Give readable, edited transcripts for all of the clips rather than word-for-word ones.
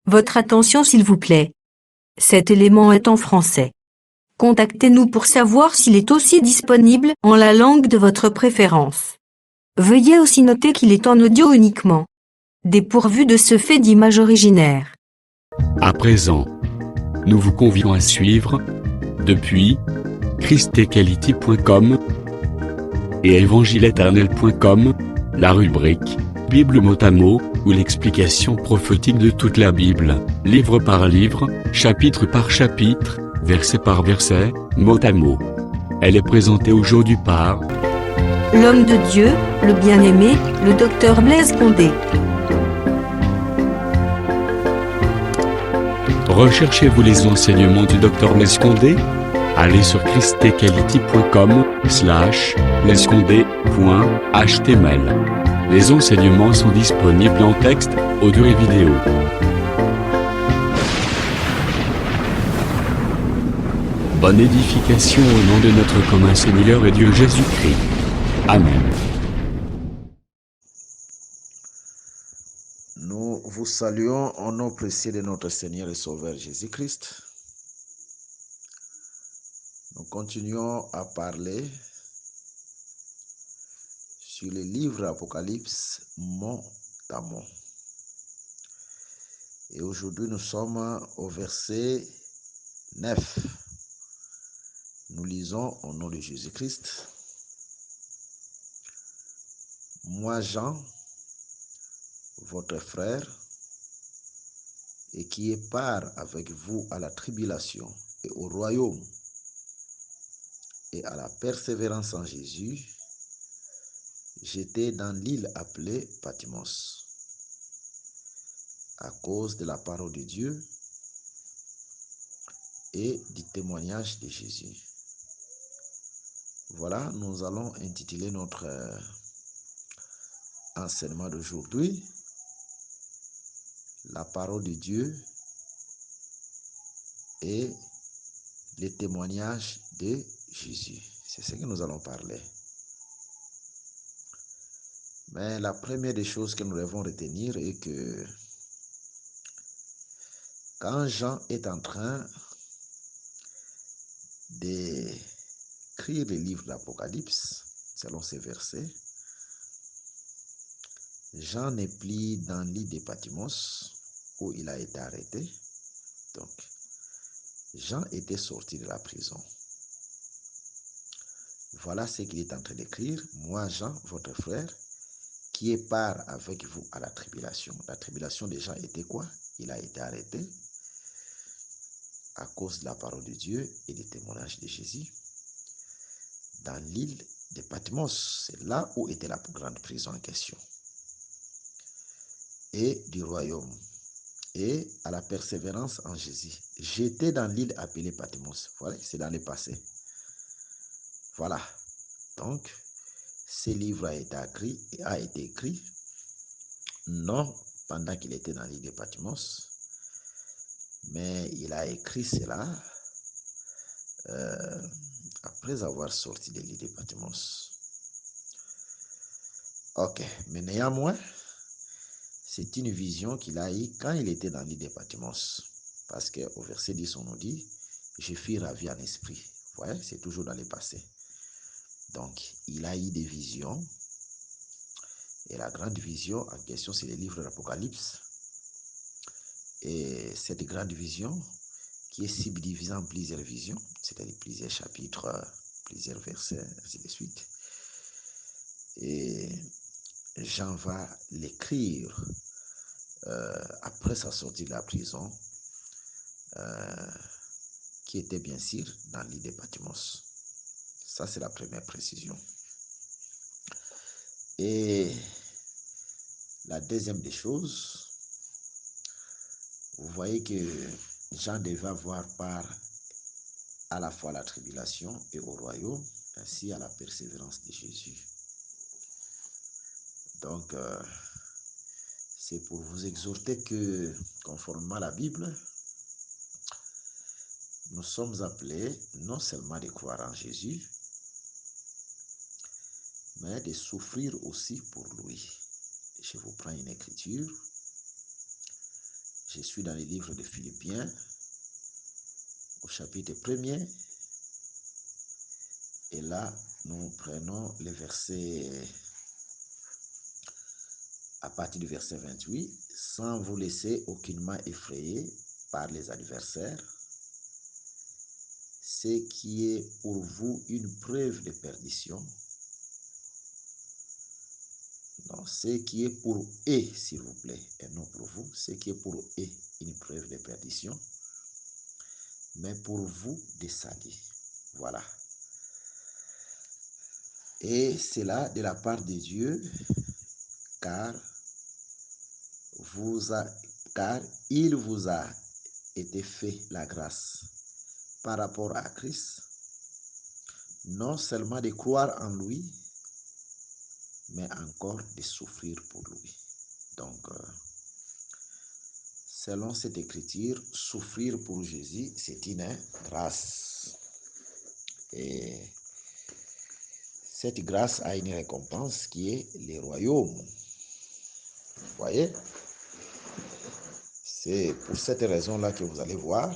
Votre attention s'il vous plaît. Cet élément est en français. Contactez-nous pour savoir s'il est aussi disponible en la langue de votre préférence. Veuillez aussi noter qu'il est en audio uniquement, dépourvu de ce fait d'image originaire. À présent, nous vous convions à suivre, depuis christequality.com et évangile-éternel.com, la rubrique Bible mot à mot, ou l'explication prophétique de toute la Bible, livre par livre, chapitre par chapitre, verset par verset, mot à mot. Elle est présentée aujourd'hui par L'homme de Dieu, le bien-aimé, le docteur Blaise Condé. Recherchez-vous les enseignements du Dr Blaise Condé? Allez sur christequality.com/blaisecondé.html. Les enseignements sont disponibles en texte, audio et vidéo. Bonne édification au nom de notre commun Seigneur et Dieu Jésus-Christ. Amen. Nous vous saluons au nom précieux de notre Seigneur et Sauveur Jésus-Christ. Nous continuons à parler sur le livre Apocalypse mot à mot. Et aujourd'hui, nous sommes au verset 9. Nous lisons au nom de Jésus-Christ. Moi, Jean, votre frère, et qui est part avec vous à la tribulation et au royaume et à la persévérance en Jésus, j'étais dans l'île appelée Patmos à cause de la parole de Dieu et du témoignage de Jésus. Voilà, nous allons intituler notre enseignement d'aujourd'hui la parole de Dieu et les témoignages de Jésus. C'est ce que nous allons parler. Mais la première des choses que nous devons retenir est que quand Jean est en train d'écrire le livre d'Apocalypse, selon ces versets, Jean n'est plus dans l'île de Patmos où il a été arrêté. Donc, Jean était sorti de la prison. Voilà ce qu'il est en train d'écrire. Moi, Jean, votre frère, qui est part avec vous à la tribulation. La tribulation de Jean était quoi? Il a été arrêté à cause de la parole de Dieu et des témoignages de Jésus dans l'île de Patmos. C'est là où était la plus grande prison en question. Et du royaume et à la persévérance en Jésus. J'étais dans l'île appelée Patmos. Voilà, c'est dans le passé. Voilà. Donc, ce livre a été écrit non pendant qu'il était dans l'île de Patmos, mais il a écrit cela après avoir sorti de l'île de Patmos. Ok, mais néanmoins, c'est une vision qu'il a eue quand il était dans l'île de Patmos. Parce qu'au verset 10, on nous dit, je fus ravi en esprit. Vous voyez, c'est toujours dans le passé. Donc, il a eu des visions. Et la grande vision en question, c'est le livre de l'Apocalypse. Et cette grande vision, qui est subdivisée en plusieurs visions, c'est-à-dire plusieurs chapitres, plusieurs versets, ainsi de suite. Et Jean va l'écrire après sa sortie de la prison, qui était bien sûr dans l'île de Patmos. Ça, c'est la première précision. Et la deuxième des choses, vous voyez que Jean devait avoir part à la fois à la tribulation et au royaume, ainsi à la persévérance de Jésus. Donc, c'est pour vous exhorter que, conformément à la Bible, nous sommes appelés non seulement de croire en Jésus, mais de souffrir aussi pour lui. Je vous prends une écriture. Je suis dans le livre de Philippiens, au chapitre 1er. Et là, nous prenons les versets à partir du verset 28. Sans vous laisser aucunement effrayer par les adversaires, ce qui est pour vous une preuve de perdition. Non, ce qui est pour eux, s'il vous plaît, et non pour vous, ce qui est pour eux une preuve de perdition, mais pour vous des saluts. Voilà. Et c'est là de la part de Dieu, car il vous a été fait la grâce par rapport à Christ, non seulement de croire en lui, mais encore de souffrir pour lui. Donc, selon cette écriture, souffrir pour Jésus, c'est une grâce. Et cette grâce a une récompense qui est le royaume. Vous voyez? C'est pour cette raison-là que vous allez voir.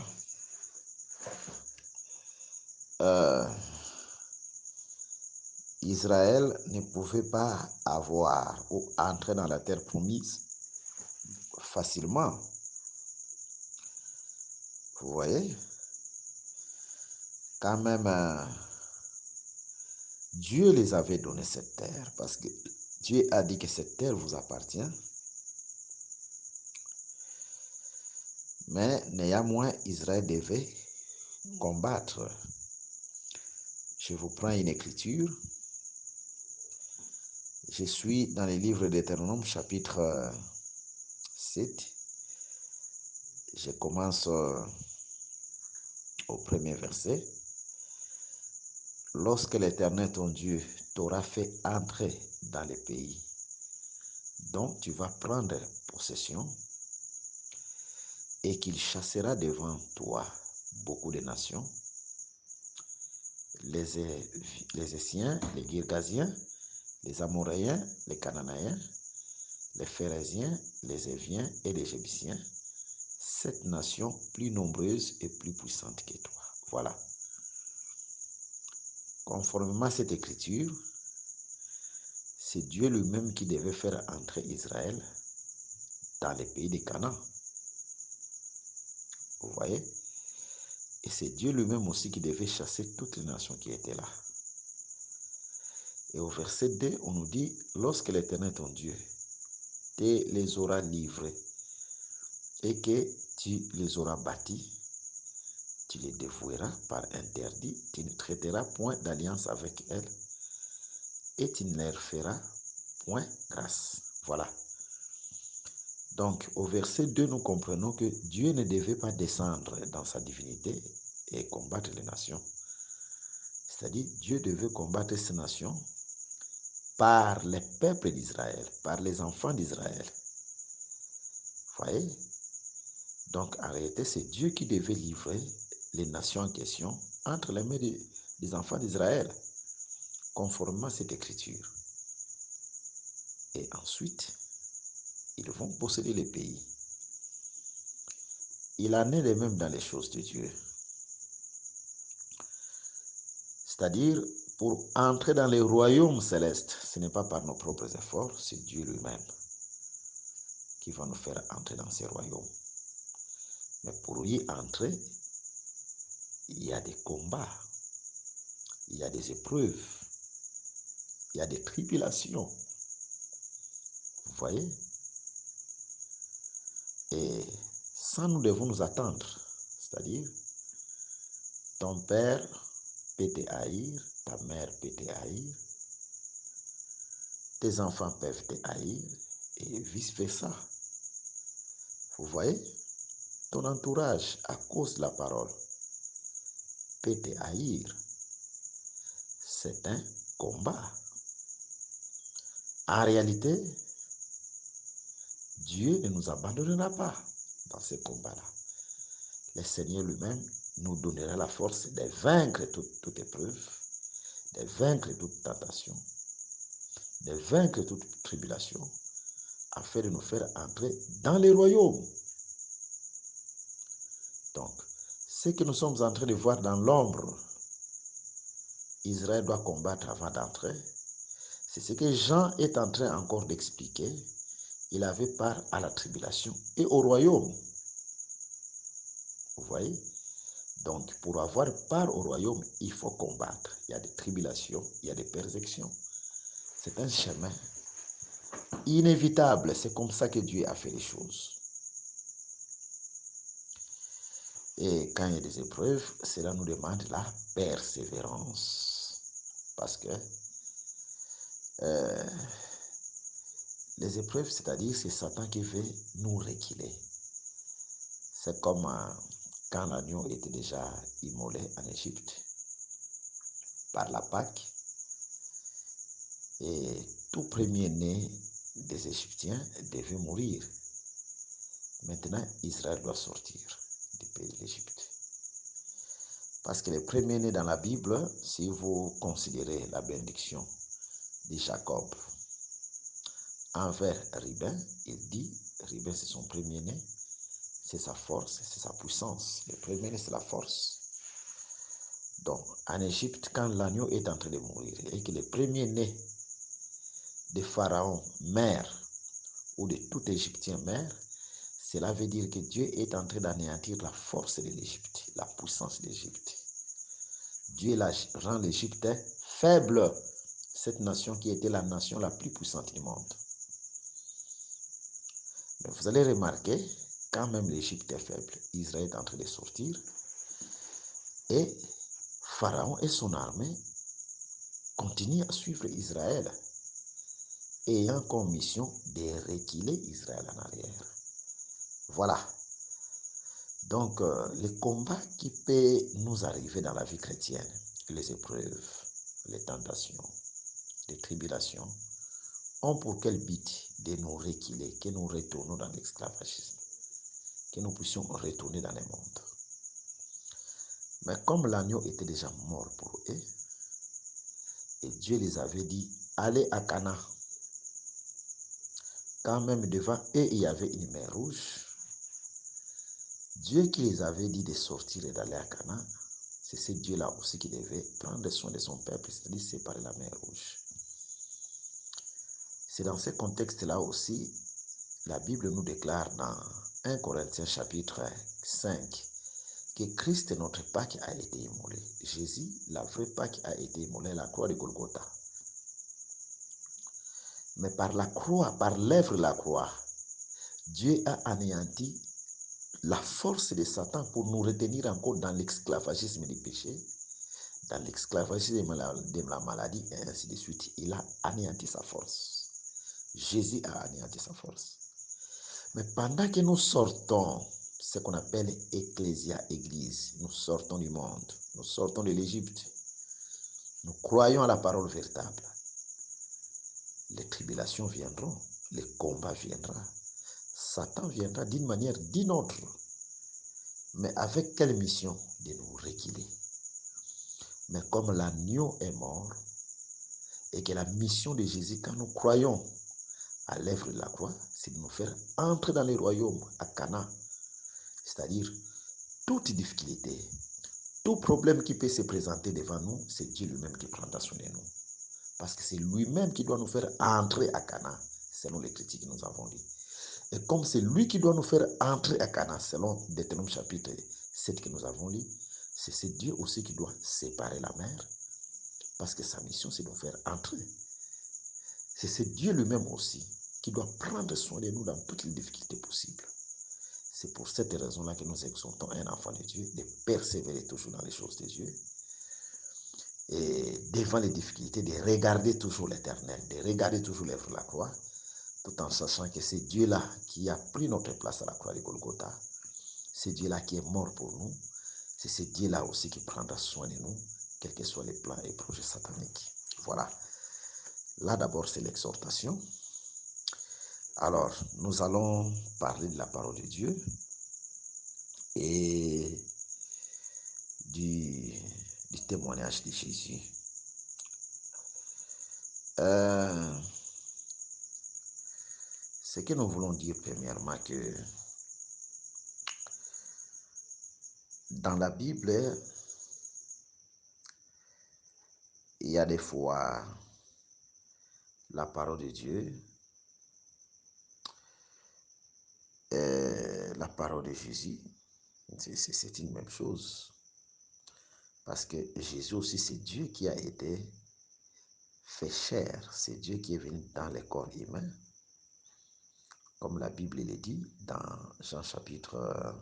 Israël ne pouvait pas avoir ou entrer dans la terre promise facilement. Vous voyez? Quand même, Dieu les avait donné cette terre parce que Dieu a dit que cette terre vous appartient. Mais néanmoins, Israël devait combattre. Je vous prends une écriture. Je suis dans le livre d'Éternome, chapitre 7. Je commence au premier verset. Lorsque l'Éternel, ton Dieu, t'aura fait entrer dans le pays dont tu vas prendre possession, et qu'il chassera devant toi beaucoup de nations, les Essiens, les Girgasiens, les Amoréens, les Cananéens, les Phérésiens, les Éviens et les Jébusiens, cette nation plus nombreuse et plus puissante que toi. Voilà. Conformément à cette écriture, c'est Dieu lui-même qui devait faire entrer Israël dans les pays de Canaan. Vous voyez? Et c'est Dieu lui-même aussi qui devait chasser toutes les nations qui étaient là. Et au verset 2, on nous dit, lorsque l'Éternel ton Dieu te les aura livrés et que tu les auras bâtis, tu les dévoueras par interdit, tu ne traiteras point d'alliance avec elles et tu ne leur feras point grâce. Voilà. Donc, au verset 2, nous comprenons que Dieu ne devait pas descendre dans sa divinité et combattre les nations. C'est-à-dire, Dieu devait combattre ces nations par les peuples d'Israël, par les enfants d'Israël. Vous voyez? Donc, en réalité, c'est Dieu qui devait livrer les nations en question entre les mains des enfants d'Israël, conformément à cette écriture. Et ensuite, ils vont posséder les pays. Il en est de même dans les choses de Dieu. C'est-à-dire, pour entrer dans les royaumes célestes, ce n'est pas par nos propres efforts, c'est Dieu lui-même qui va nous faire entrer dans ces royaumes. Mais pour y entrer, il y a des combats, il y a des épreuves, il y a des tribulations. Vous voyez? Et ça, nous devons nous attendre. C'est-à-dire, ton père peut te haïr, ta mère peut te haïr, tes enfants peuvent te haïr, et vice-versa. Vous voyez? Ton entourage, à cause de la parole, peut te haïr. C'est un combat. En réalité, Dieu ne nous abandonnera pas dans ce combat-là. Le Seigneur lui-même nous donnera la force de vaincre toute épreuve, de vaincre toute tentation, de vaincre toute tribulation, afin de nous faire entrer dans les royaumes. Donc, ce que nous sommes en train de voir dans l'ombre, Israël doit combattre avant d'entrer. C'est ce que Jean est en train encore d'expliquer. Il avait part à la tribulation et au royaume. Vous voyez? Donc, pour avoir part au royaume, il faut combattre. Il y a des tribulations, il y a des persécutions. C'est un chemin inévitable. C'est comme ça que Dieu a fait les choses. Et quand il y a des épreuves, cela nous demande la persévérance. Parce que les épreuves, c'est-à-dire c'est Satan qui veut nous reculer. C'est comme quand l'agneau était déjà immolé en Égypte par la Pâque. Et tout premier-né des Égyptiens devait mourir. Maintenant, Israël doit sortir du pays de l'Égypte. Parce que les premiers-nés dans la Bible, si vous considérez la bénédiction de Jacob envers Ruben, il dit, Ruben c'est son premier-né, c'est sa force, c'est sa puissance. Le premier-né c'est la force. Donc, en Égypte, quand l'agneau est en train de mourir et que le premier-né de Pharaon meurt ou de tout Égyptien meurt, cela veut dire que Dieu est en train d'anéantir la force de l'Égypte, la puissance de l'Égypte. Dieu rend l'Égypte faible, cette nation qui était la nation la plus puissante du monde. Mais vous allez remarquer, quand même l'Égypte est faible, Israël est en train de sortir et Pharaon et son armée continuent à suivre Israël, ayant comme mission de reculer Israël en arrière. Voilà. Donc, les combats qui peuvent nous arriver dans la vie chrétienne, les épreuves, les tentations, les tribulations, ont pour quel but de nous reculer, que nous retournons dans l'esclavagisme, que nous puissions retourner dans le monde. Mais comme l'agneau était déjà mort pour eux, et Dieu les avait dit, allez à Canaan. Quand même devant eux, il y avait une mer rouge. Dieu qui les avait dit de sortir et d'aller à Canaan, c'est ce Dieu-là aussi qui devait prendre soin de son peuple, c'est-à-dire séparer la mer rouge. C'est dans ce contexte-là aussi, la Bible nous déclare dans 1 Corinthiens chapitre 5 que Christ, notre Pâque, a été immolé. Jésus, la vraie Pâque, a été immolé à la croix de Golgotha. Mais par la croix, par l'œuvre de la croix, Dieu a anéanti la force de Satan pour nous retenir encore dans l'esclavagisme du péché, dans l'esclavagisme de la maladie, et ainsi de suite. Il a anéanti sa force. Jésus a anéanti sa force. Mais pendant que nous sortons, ce qu'on appelle ecclésia, église, nous sortons du monde, nous sortons de l'Égypte, nous croyons à la parole véritable. Les tribulations viendront, les combats viendront. Satan viendra d'une manière ou d'une autre. Mais avec quelle mission? De nous reculer. Mais comme l'agneau est mort, et que la mission de Jésus, quand nous croyons à l'œuvre de la croix, c'est de nous faire entrer dans les royaumes à Canaan. C'est-à-dire, toute difficulté, tout problème qui peut se présenter devant nous, c'est Dieu lui-même qui prendra soin de nous. Parce que c'est lui-même qui doit nous faire entrer à Canaan, selon les critiques que nous avons dit. Et comme c'est lui qui doit nous faire entrer à Canaan, selon Deutéronome chapitre 7 que nous avons lu, c'est Dieu aussi qui doit séparer la mer, parce que sa mission, c'est de nous faire entrer. C'est Dieu lui-même aussi qui doit prendre soin de nous dans toutes les difficultés possibles. C'est pour cette raison-là que nous exhortons un enfant de Dieu de persévérer toujours dans les choses de Dieu et devant les difficultés, de regarder toujours l'Éternel, de regarder toujours l'œuvre de la croix, tout en sachant que c'est Dieu-là qui a pris notre place à la croix de Golgotha. C'est Dieu-là qui est mort pour nous. C'est ce Dieu-là aussi qui prendra soin de nous, quels que soient les plans et projets sataniques. Voilà. Là d'abord, c'est l'exhortation. Alors, nous allons parler de la parole de Dieu et du témoignage de Jésus. Ce que nous voulons dire premièrement, que Dans la Bible, il y a des fois la parole de Dieu, la parole de Jésus, c'est une même chose. Parce que Jésus aussi, c'est Dieu qui a été fait chair. C'est Dieu qui est venu dans les corps humains. Comme la Bible le dit dans Jean chapitre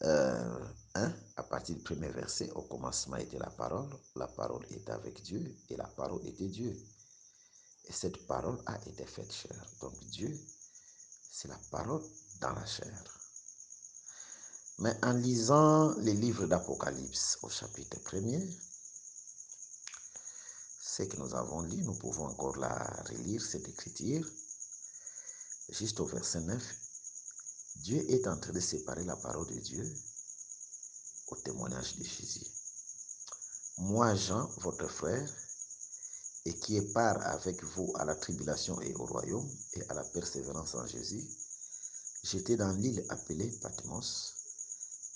1, à partir du premier verset, au commencement était la parole était avec Dieu et la parole était Dieu. Et cette parole a été faite chair. Donc Dieu, c'est la parole dans la chair. Mais en lisant les livres d'Apocalypse au chapitre 1er, ce que nous avons lu, nous pouvons encore la relire, cette écriture. Juste au verset 9, Dieu est en train de séparer la parole de Dieu au témoignage de Jésus. Moi, Jean, votre frère, et qui est part avec vous à la tribulation et au royaume et à la persévérance en Jésus, j'étais dans l'île appelée Patmos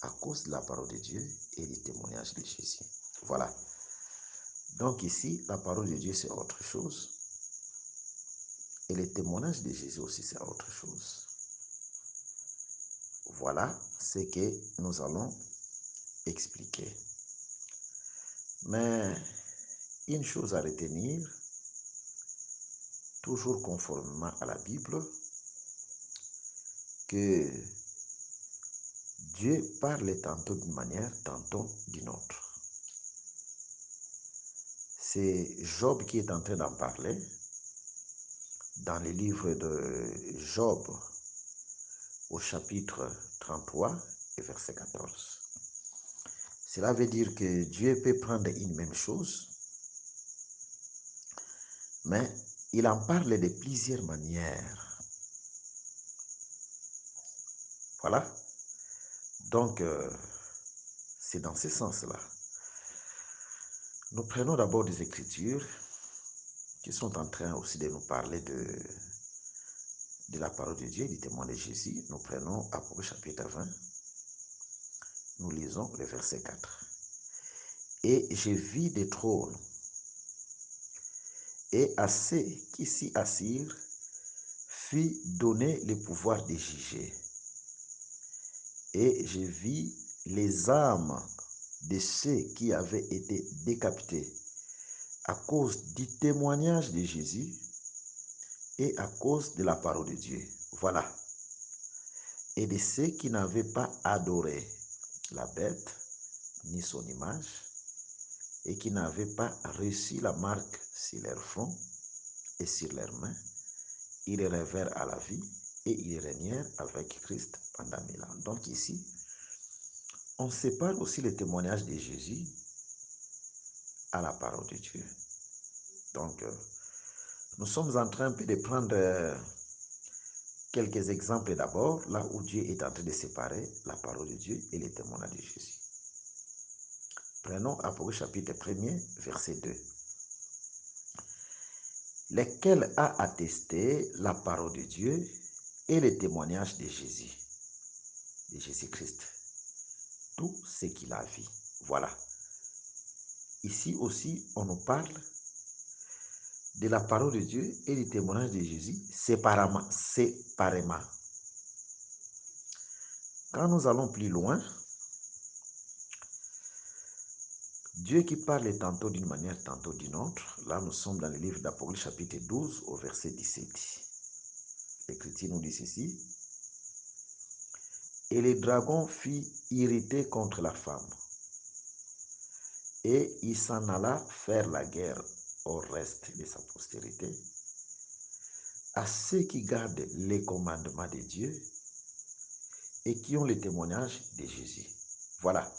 à cause de la parole de Dieu et du témoignage de Jésus. Voilà. Donc ici, la parole de Dieu, c'est autre chose. Et le témoignage de Jésus aussi, c'est autre chose. Voilà ce que nous allons expliquer. Mais une chose à retenir, toujours conformément à la Bible, que Dieu parle tantôt d'une manière, tantôt d'une autre. C'est Job qui est en train d'en parler dans le livre de Job au chapitre 33 et verset 14. Cela veut dire que Dieu peut prendre une même chose, mais il en parle de plusieurs manières. Voilà. Donc, c'est dans ce sens-là. Nous prenons d'abord des Écritures qui sont en train aussi de nous parler de la parole de Dieu, du témoin de Jésus. Nous prenons Apocalypse chapitre 20. Nous lisons le verset 4. Et j'ai vu des trônes, et à ceux qui s'y assirent fut donné le pouvoir de juger. Et j'ai vu les âmes de ceux qui avaient été décapités à cause du témoignage de Jésus et à cause de la parole de Dieu. Voilà. Et de ceux qui n'avaient pas adoré la bête ni son image et qui n'avaient pas reçu la marque sur leur front et sur leurs mains, ils rêvèrent à la vie et ils régnèrent avec Christ pendant 1000 ans. Donc ici, on sépare aussi le témoignage de Jésus à la parole de Dieu. Donc, nous sommes en train de prendre quelques exemples d'abord, là où Dieu est en train de séparer la parole de Dieu et le témoignage de Jésus. Prenons Apocalypse chapitre 1er, verset 2. Lequel a attesté la parole de Dieu et le témoignage de Jésus-Christ, tout ce qu'il a vu. Voilà. Ici aussi, on nous parle de la parole de Dieu et du témoignage de Jésus séparément. Quand nous allons plus loin, Dieu qui parle tantôt d'une manière, tantôt d'une autre. Là, nous sommes dans le livre d'Apocalypse chapitre 12 au verset 17. L'Écriture nous dit ceci. Et le dragon fut irrité contre la femme, et il s'en alla faire la guerre au reste de sa postérité, à ceux qui gardent les commandements de Dieu et qui ont le témoignage de Jésus. Voilà.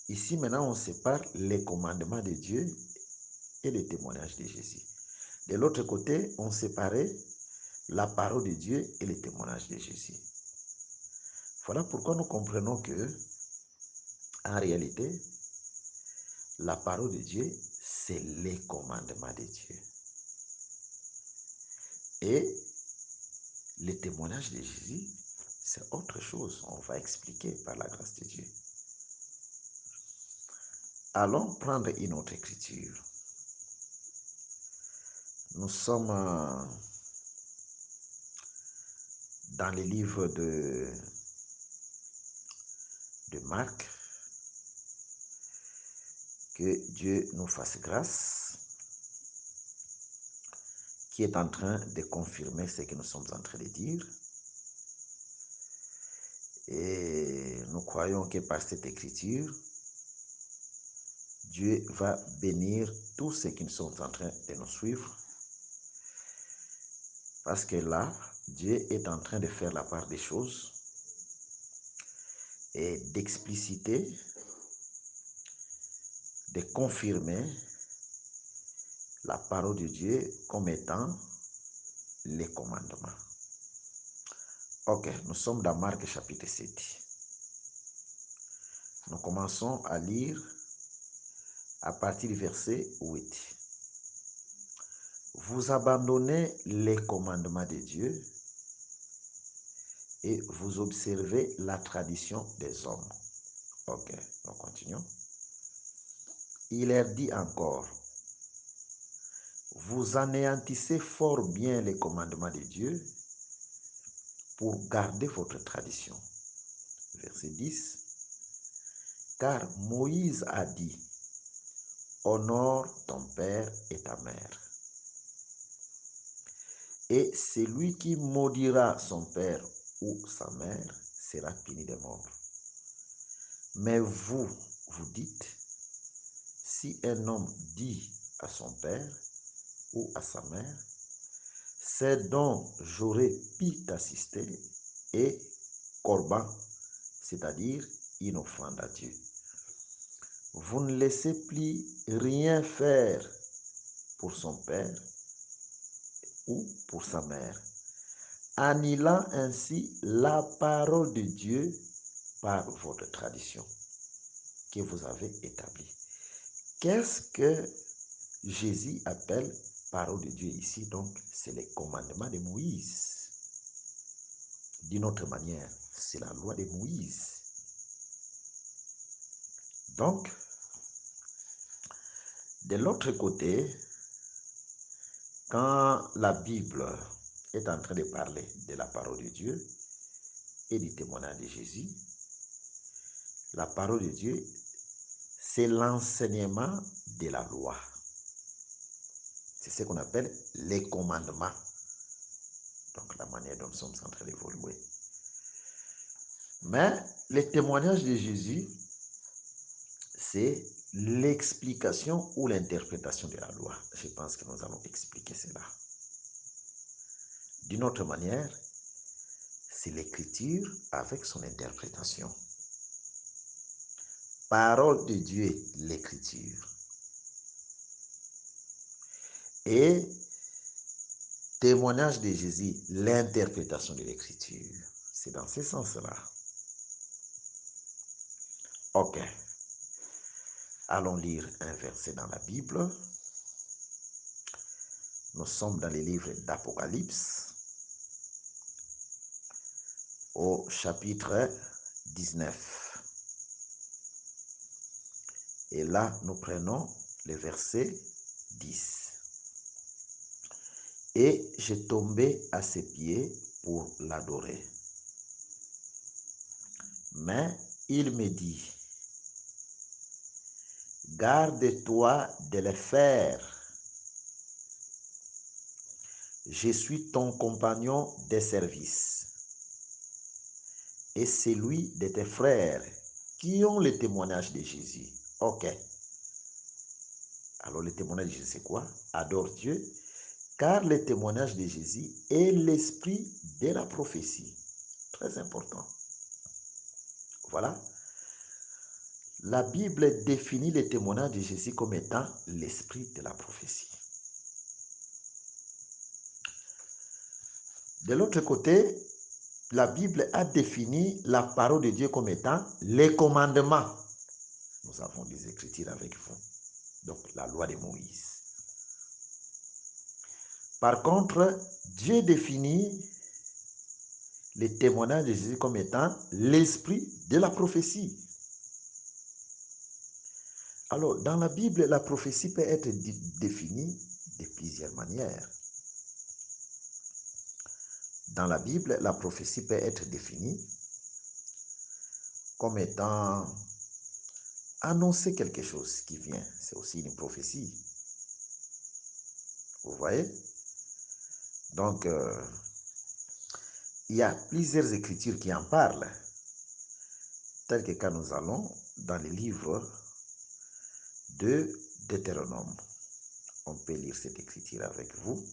Ici, maintenant, on sépare les commandements de Dieu et le témoignage de Jésus. De l'autre côté, on séparait la parole de Dieu et le témoignage de Jésus. Voilà pourquoi nous comprenons que, en réalité, la parole de Dieu, c'est les commandements de Dieu. Et le témoignage de Jésus, c'est autre chose. On va expliquer par la grâce de Dieu. Allons prendre une autre écriture. Nous sommes dans les livres de Marc. Que Dieu nous fasse grâce, qui est en train de confirmer ce que nous sommes en train de dire. Et nous croyons que par cette écriture, Dieu va bénir tous ceux qui sont en train de nous suivre. Parce que là, Dieu est en train de faire la part des choses et d'expliciter, de confirmer la parole de Dieu comme étant les commandements. Ok, nous sommes dans Marc chapitre 7. Nous commençons à lire à partir du verset 8. Vous abandonnez les commandements de Dieu et vous observez la tradition des hommes. Ok, nous continuons. Il leur dit encore, vous anéantissez fort bien les commandements de Dieu pour garder votre tradition. Verset 10. Car Moïse a dit, honore ton père et ta mère. Et celui qui maudira son père ou sa mère sera puni de mort. Mais vous, vous dites, si un homme dit à son père ou à sa mère, c'est dont j'aurais pu t'assister, et corban, c'est-à-dire une offrande à Dieu. Vous ne laissez plus rien faire pour son père ou pour sa mère, annihilant ainsi la parole de Dieu par votre tradition que vous avez établie. Qu'est-ce que Jésus appelle parole de Dieu ici? Donc, c'est les commandements de Moïse. D'une autre manière, c'est la loi de Moïse. Donc, de l'autre côté, quand la Bible est en train de parler de la parole de Dieu et du témoignage de Jésus, la parole de Dieu, c'est l'enseignement de la loi. C'est ce qu'on appelle les commandements. Donc, la manière dont nous sommes en train d'évoluer. Mais le témoignage de Jésus, c'est l'explication ou l'interprétation de la loi. Je pense que nous allons expliquer cela. D'une autre manière, c'est l'écriture avec son interprétation. Parole de Dieu, l'écriture. Et témoignage de Jésus, l'interprétation de l'écriture. C'est dans ce sens-là. Ok. Allons lire un verset dans la Bible. Nous sommes dans les livres d'Apocalypse, au chapitre 19. Et là, nous prenons le verset 10. Et je tombais à ses pieds pour l'adorer. Mais il me dit, garde-toi de le faire. Je suis ton compagnon de service et celui de tes frères qui ont le témoignage de Jésus. Ok. Alors le témoignage de Jésus, c'est quoi? Adore Dieu, car le témoignage de Jésus est l'esprit de la prophétie. Très important. Voilà. La Bible définit le témoignage de Jésus comme étant l'esprit de la prophétie. De l'autre côté, la Bible a défini la parole de Dieu comme étant les commandements. Nous avons les Écritures avec vous. Donc, la loi de Moïse. Par contre, Dieu définit le témoignage de Jésus comme étant l'esprit de la prophétie. Alors, dans la Bible, la prophétie peut être définie de plusieurs manières. Dans la Bible, la prophétie peut être définie comme étant annoncer quelque chose qui vient. C'est aussi une prophétie. Vous voyez? Donc, il y a plusieurs écritures qui en parlent, telles que quand nous allons dans les livres de Deutéronome. On peut lire cette écriture avec vous.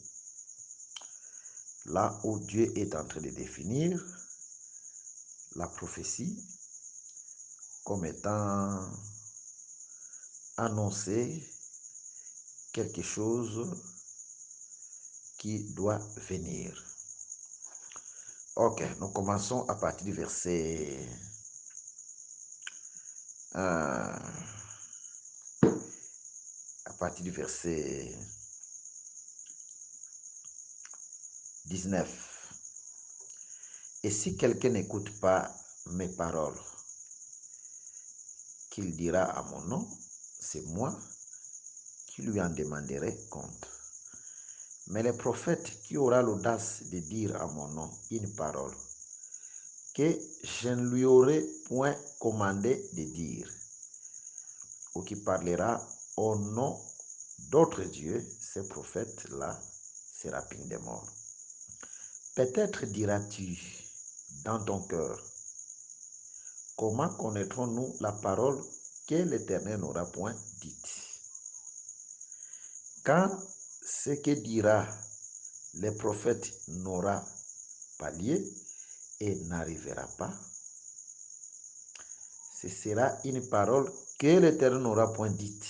Là où Dieu est en train de définir la prophétie comme étant annoncer quelque chose qui doit venir. Ok, nous commençons à partir du verset à partir du verset 19. Et si quelqu'un n'écoute pas mes paroles, qu'il dira à mon nom, c'est moi qui lui en demanderai compte. Mais le prophète qui aura l'audace de dire à mon nom une parole que je ne lui aurai point commandé de dire, ou qui parlera au nom d'autres dieux, ce prophète-là sera puni de mort. Peut-être diras-tu dans ton cœur, comment connaîtrons-nous la parole que l'Éternel n'aura point dite? Quand ce que dira le prophète n'aura pas lieu et n'arrivera pas, ce sera une parole que l'Éternel n'aura point dite.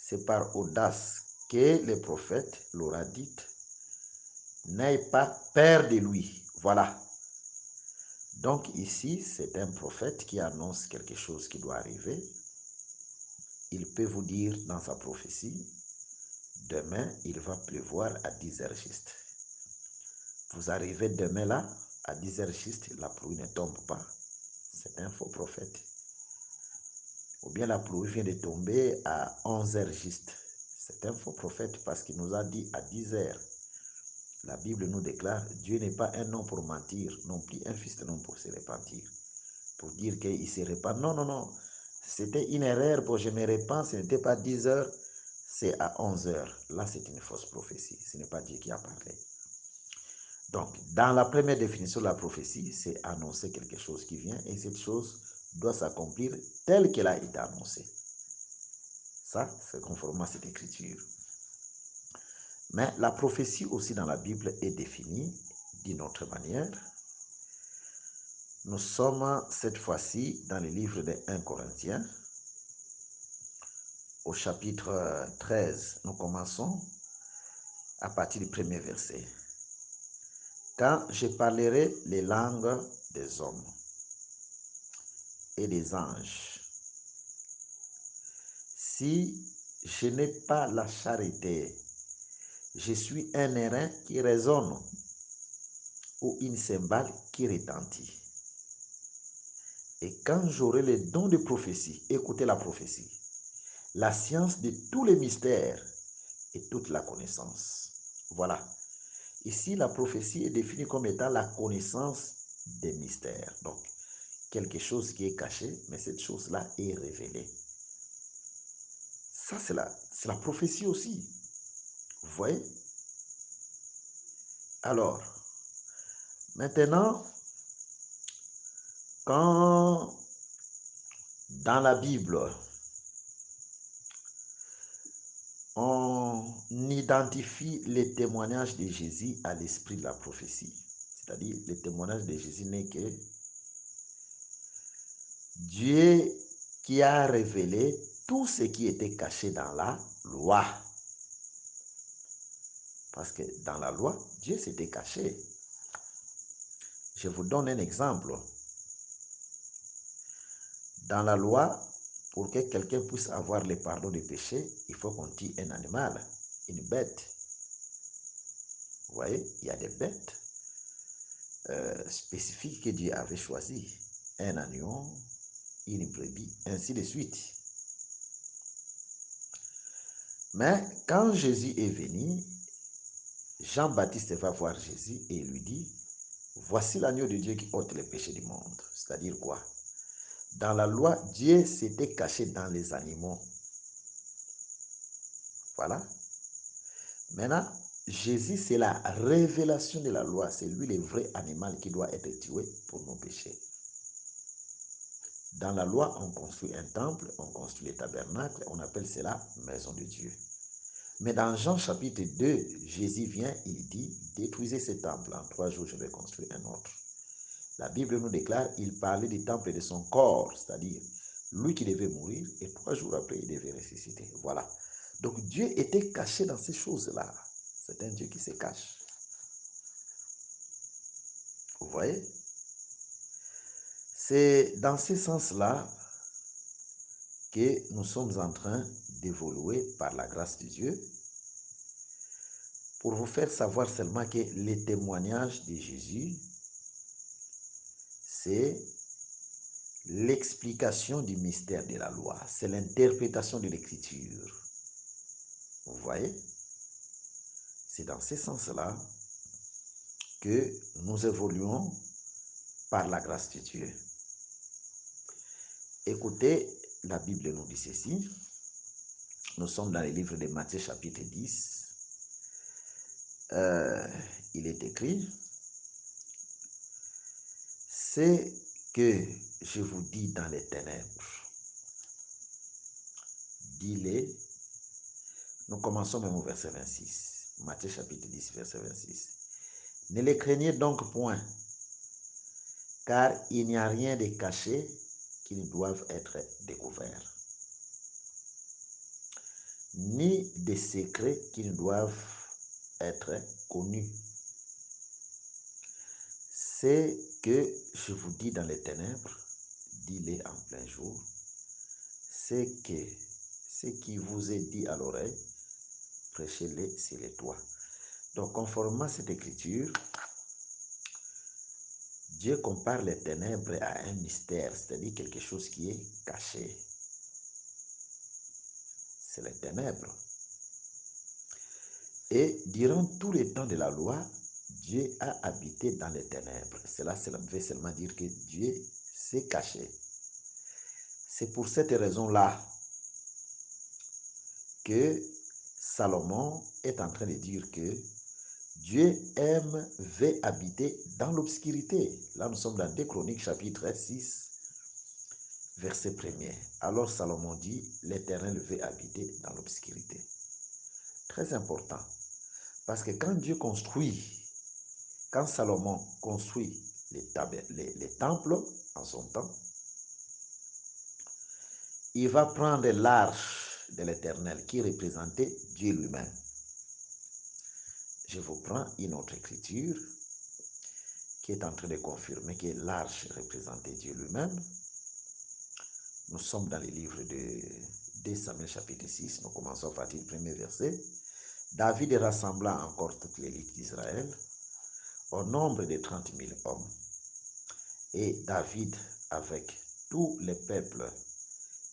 C'est par audace que le prophète l'aura dite. N'aie pas peur de lui. Voilà. Donc ici, c'est un prophète qui annonce quelque chose qui doit arriver. Il peut vous dire dans sa prophétie, demain, il va pleuvoir à 10 heures juste. Vous arrivez demain là, à 10 heures juste, la pluie ne tombe pas. C'est un faux prophète. Ou bien la pluie vient de tomber à 11 heures juste. C'est un faux prophète parce qu'il nous a dit à 10 heures. La Bible nous déclare, Dieu n'est pas un homme pour mentir, non plus un fils de l'homme pour se repentir. Pour dire qu'il se repent. Non, non, non. C'était une erreur, pour je me repens, ce n'était pas 10 heures, c'est à 11 heures. Là, c'est une fausse prophétie. Ce n'est pas Dieu qui a parlé. Donc, dans la première définition de la prophétie, c'est annoncer quelque chose qui vient et cette chose doit s'accomplir telle qu'elle a été annoncée. Ça, c'est conformément à cette écriture. Mais la prophétie aussi dans la Bible est définie d'une autre manière. Nous sommes cette fois-ci dans le livre de 1 Corinthiens, au chapitre 13. Nous commençons à partir du premier verset. Quand je parlerai les langues des hommes et des anges, si je n'ai pas la charité, je suis un airain qui résonne ou une cymbale qui retentit. Et quand j'aurai le don de prophétie, écoutez la prophétie, la science de tous les mystères et toute la connaissance. Voilà. Ici, la prophétie est définie comme étant la connaissance des mystères. Donc, quelque chose qui est caché, mais cette chose-là est révélée. Ça, c'est la prophétie aussi. Vous voyez? Alors, maintenant, quand dans la Bible, on identifie les témoignages de Jésus à l'esprit de la prophétie, c'est-à-dire le témoignage de Jésus n'est que Dieu qui a révélé tout ce qui était caché dans la loi. Parce que dans la loi, Dieu s'était caché. Je vous donne un exemple. Dans la loi, pour que quelqu'un puisse avoir le pardon des péchés, il faut qu'on tue un animal, une bête. Vous voyez, il y a des bêtes. spécifiques que Dieu avait choisis. Un agneau, une brebis, ainsi de suite. Mais quand Jésus est venu, Jean-Baptiste va voir Jésus et lui dit, voici l'agneau de Dieu qui ôte les péchés du monde. C'est-à-dire quoi? Dans la loi, Dieu s'était caché dans les animaux. Voilà. Maintenant, Jésus, c'est la révélation de la loi. C'est lui le vrai animal qui doit être tué pour nos péchés. Dans la loi, on construit un temple, on construit les tabernacles, on appelle cela maison de Dieu. Mais dans Jean chapitre 2, Jésus vient, il dit, détruisez ce temple, en 3 jours je vais construire un autre. La Bible nous déclare, il parlait du temple de son corps, c'est-à-dire lui qui devait mourir et 3 jours après il devait ressusciter. Voilà. Donc Dieu était caché dans ces choses-là. C'est un Dieu qui se cache. Vous voyez? C'est dans ce sens-là que nous sommes en train d'évoluer par la grâce de Dieu pour vous faire savoir seulement que les témoignages de Jésus, c'est l'explication du mystère de la loi, c'est l'interprétation de l'écriture. Vous voyez? C'est dans ce sens-là que nous évoluons par la grâce de Dieu. Écoutez, la Bible nous dit ceci. Nous sommes dans le livre de Matthieu chapitre 10. Il est écrit, c'est que je vous dis dans les ténèbres, dis-les. Nous commençons même au verset 26. Matthieu chapitre 10, verset 26. Ne les craignez donc point, car il n'y a rien de caché qui ne doive être découvert, ni de secrets qui ne doivent être connus. C'est que je vous dis dans les ténèbres, dis-les en plein jour, c'est que ce qui vous est dit à l'oreille, prêchez-les sur les toits. Donc, conformément à cette écriture, Dieu compare les ténèbres à un mystère, c'est-à-dire quelque chose qui est caché. C'est les ténèbres. Et durant tout le temps de la loi, Dieu a habité dans les ténèbres. Cela veut seulement dire que Dieu s'est caché. C'est pour cette raison-là que Salomon est en train de dire que Dieu veut habiter dans l'obscurité. Là, nous sommes dans 2 Chroniques, chapitre 6, verset 1er. Alors Salomon dit, l'Éternel veut habiter dans l'obscurité. Très important. Parce que quand Salomon construit les temples en son temps, il va prendre l'arche de l'Éternel qui représentait Dieu lui-même. Je vous prends une autre écriture qui est en train de confirmer que l'arche représentait Dieu lui-même. Nous sommes dans le livre de 2 Samuel chapitre 6, nous commençons à partir du premier verset. David rassembla encore toute l'élite d'Israël au nombre de 30 000 hommes. Et David, avec tous les peuples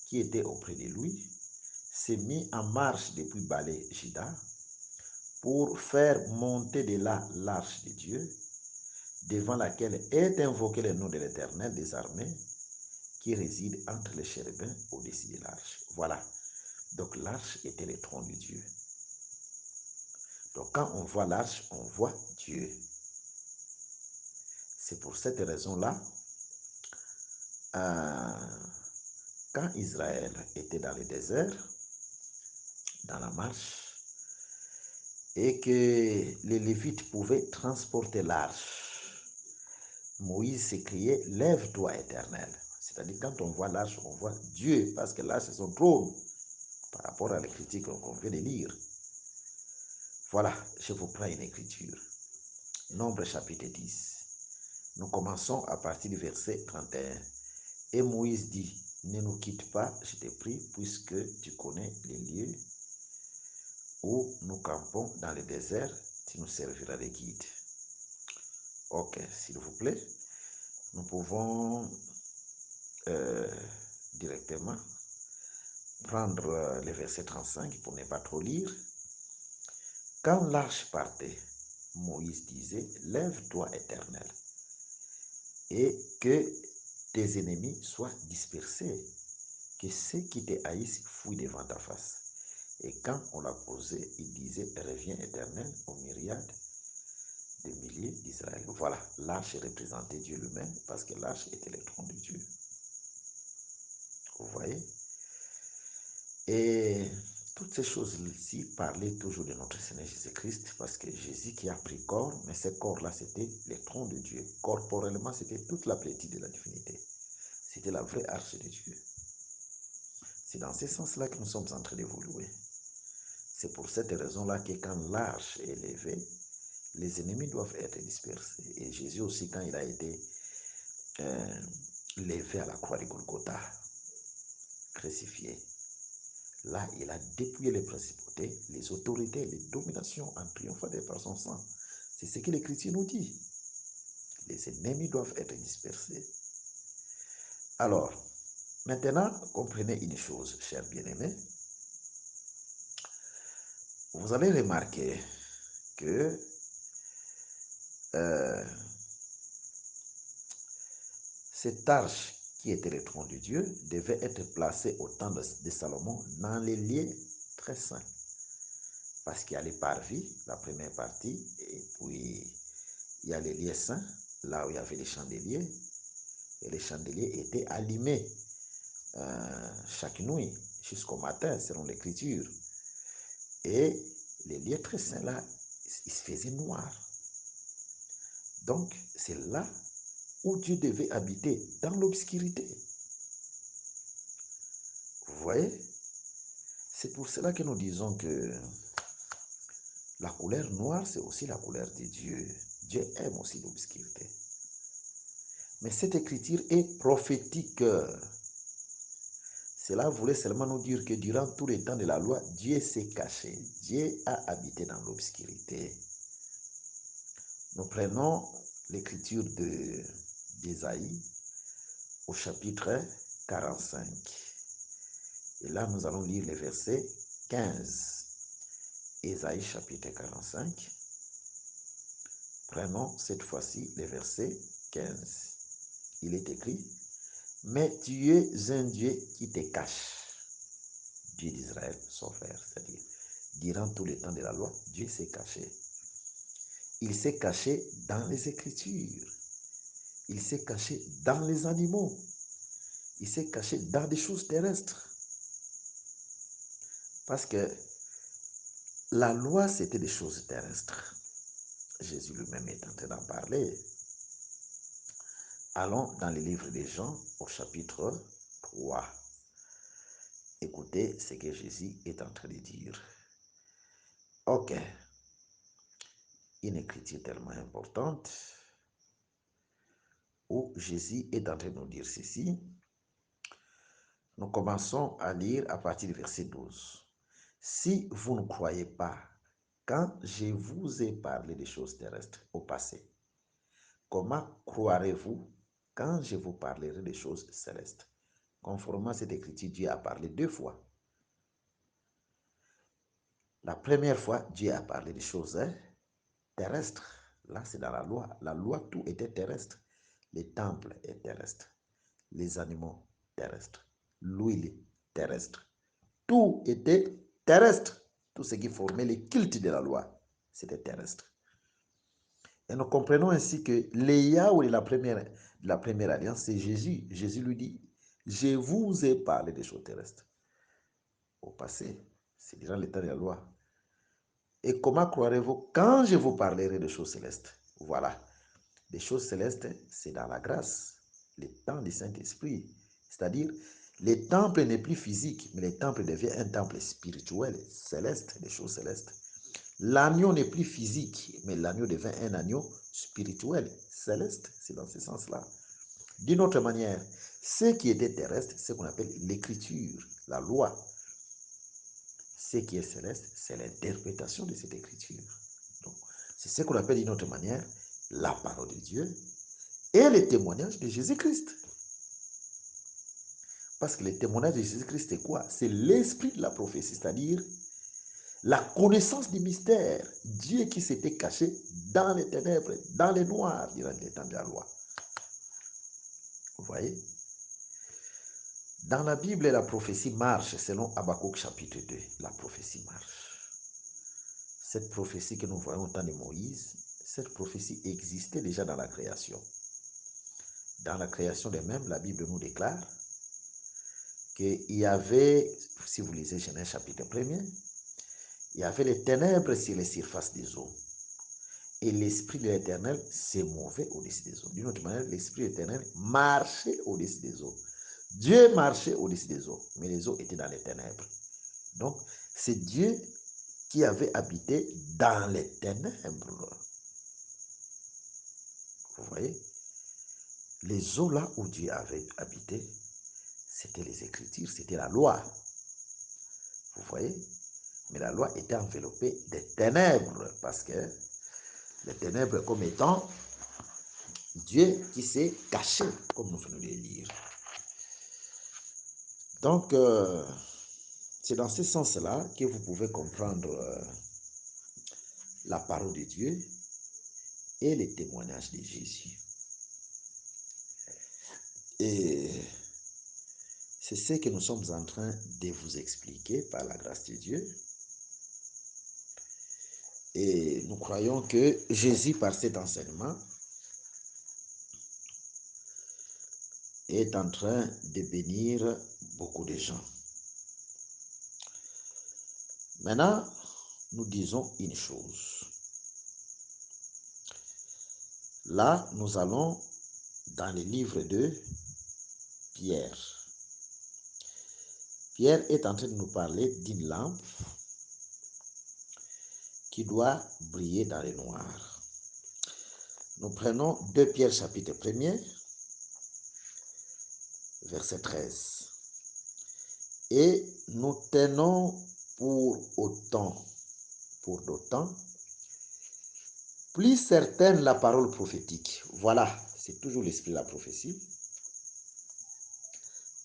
qui étaient auprès de lui, s'est mis en marche depuis Balé-Jida pour faire monter de là l'arche de Dieu, devant laquelle est invoqué le nom de l'Éternel des armées, qui réside entre les chérubins au-dessus de l'arche. Voilà. Donc l'arche était le trône de Dieu. Donc quand on voit l'arche, on voit Dieu. C'est pour cette raison-là, quand Israël était dans le désert, dans la marche, et que les Lévites pouvaient transporter l'arche, Moïse s'écriait, lève-toi éternel. C'est-à-dire quand on voit l'arche, on voit Dieu, parce que l'arche c'est son trône, par rapport à l'écriture qu'on vient de lire. Voilà, je vous prends une écriture. Nombre chapitre 10. Nous commençons à partir du verset 31. Et Moïse dit, ne nous quitte pas, je te prie, puisque tu connais les lieux où nous campons dans le désert, tu nous serviras de guide. Ok, s'il vous plaît, nous pouvons directement prendre le verset 35 pour ne pas trop lire. Quand l'arche partait, Moïse disait, lève-toi, Éternel, et que tes ennemis soient dispersés, que ceux qui te haïssent fuient devant ta face. Et quand on l'a posé, il disait, reviens, Éternel, aux myriades de milliers d'Israël. Voilà, l'arche représentait Dieu lui-même parce que l'arche était le trône de Dieu. Vous voyez? Et toutes ces choses-ci parlaient toujours de notre Seigneur Jésus-Christ parce que Jésus qui a pris corps, mais ce corps-là, c'était le trône de Dieu. Corporellement, c'était toute la plénitude de la divinité. C'était la vraie arche de Dieu. C'est dans ce sens-là que nous sommes en train d'évoluer. C'est pour cette raison-là que quand l'arche est levée, les ennemis doivent être dispersés. Et Jésus aussi, quand il a été levé à la croix de Golgotha, crucifié, là, il a dépouillé les principautés, les autorités, les dominations en triomphant par son sang. C'est ce que l'Écriture nous dit. Les ennemis doivent être dispersés. Alors, maintenant, comprenez une chose, chers bien-aimés. Vous allez remarquer que cette arche qui était le trône de Dieu devait être placée au temps de Salomon dans les lieux très saints. Parce qu'il y a les parvis, la première partie, et puis il y a les lieux saints, là où il y avait les chandeliers, et les chandeliers étaient allumés chaque nuit jusqu'au matin, selon l'Écriture. Et les lieux très saints là, ils se faisaient noirs. Donc, c'est là où Dieu devait habiter, dans l'obscurité. Vous voyez? C'est pour cela que nous disons que la couleur noire, c'est aussi la couleur de Dieu. Dieu aime aussi l'obscurité. Mais cette écriture est prophétique. Cela voulait seulement nous dire que durant tout le temps de la loi, Dieu s'est caché. Dieu a habité dans l'obscurité. Nous prenons l'écriture d'Ésaïe au chapitre 45. Et là, nous allons lire le verset 15. Ésaïe chapitre 45. Prenons cette fois-ci le verset 15. Il est écrit, mais tu es un Dieu qui te cache. Dieu d'Israël, son frère, c'est-à-dire, durant tout le temps de la loi, Dieu s'est caché. Il s'est caché dans les Écritures. Il s'est caché dans les animaux. Il s'est caché dans des choses terrestres. Parce que la loi, c'était des choses terrestres. Jésus lui-même est en train d'en parler. Allons dans le livre des Jean au chapitre 3. Écoutez ce que Jésus est en train de dire. Ok. Une écriture tellement importante où Jésus est en train de nous dire ceci. Nous commençons à lire à partir du verset 12. Si vous ne croyez pas quand je vous ai parlé des choses terrestres au passé, comment croirez-vous quand je vous parlerai des choses célestes? Conformément à cette écriture, Dieu a parlé deux fois. La première fois, Dieu a parlé des choses terrestres. Là, c'est dans la loi. La loi, tout était terrestre. Les temples étaient terrestres. Les animaux terrestres. L'huile terrestre. Tout était terrestre. Tout ce qui formait les cultes de la loi, c'était terrestre. Et nous comprenons ainsi que le Yahweh de la première alliance, c'est Jésus. Jésus lui dit, je vous ai parlé des choses terrestres. Au passé, c'est durant le temps de la loi. Et comment croirez-vous quand je vous parlerai de choses célestes? Voilà. Les choses célestes, c'est dans la grâce, le temps du Saint-Esprit. C'est-à-dire, le temple n'est plus physique, mais le temple devient un temple spirituel, céleste, des choses célestes. L'agneau n'est plus physique, mais l'agneau devient un agneau spirituel, céleste. C'est dans ce sens-là. D'une autre manière, ce qui était terrestre, c'est ce qu'on appelle l'écriture, la loi. Ce qui est céleste, c'est l'interprétation de cette écriture. Donc, c'est ce qu'on appelle d'une autre manière la parole de Dieu et les témoignages de Jésus-Christ. Parce que les témoignages de Jésus-Christ, c'est quoi? C'est l'esprit de la prophétie, c'est-à-dire la connaissance du mystère. Dieu qui s'était caché dans les ténèbres, dans les noirs, durant les temps de la loi. Vous voyez? Dans la Bible, la prophétie marche selon Habakkuk chapitre 2. La prophétie marche. Cette prophétie que nous voyons au temps de Moïse, cette prophétie existait déjà dans la création. Dans la création des mêmes, la Bible nous déclare qu'il y avait, si vous lisez Genèse chapitre 1er, il y avait les ténèbres sur les surfaces des eaux. Et l'Esprit de l'Éternel s'est mouvait au-dessus des eaux. D'une autre manière, l'Esprit de l'Éternel marchait au-dessus des eaux. Dieu marchait au-dessus des eaux, mais les eaux étaient dans les ténèbres. Donc, c'est Dieu qui avait habité dans les ténèbres. Vous voyez? Les eaux là où Dieu avait habité, c'était les Écritures, c'était la loi. Vous voyez? Mais la loi était enveloppée des ténèbres, parce que les ténèbres comme étant Dieu qui s'est caché, comme nous venons de le lire. Donc, c'est dans ce sens-là que vous pouvez comprendre la parole de Dieu et les témoignages de Jésus. Et c'est ce que nous sommes en train de vous expliquer par la grâce de Dieu. Et nous croyons que Jésus, par cet enseignement, est en train de bénir beaucoup de gens. Maintenant, nous disons une chose. Là, nous allons dans le livre de Pierre. Pierre est en train de nous parler d'une lampe qui doit briller dans le noir. Nous prenons 2 Pierre chapitre 1er, verset 13. Et nous tenons pour d'autant, plus certaine la parole prophétique. Voilà, c'est toujours l'esprit de la prophétie,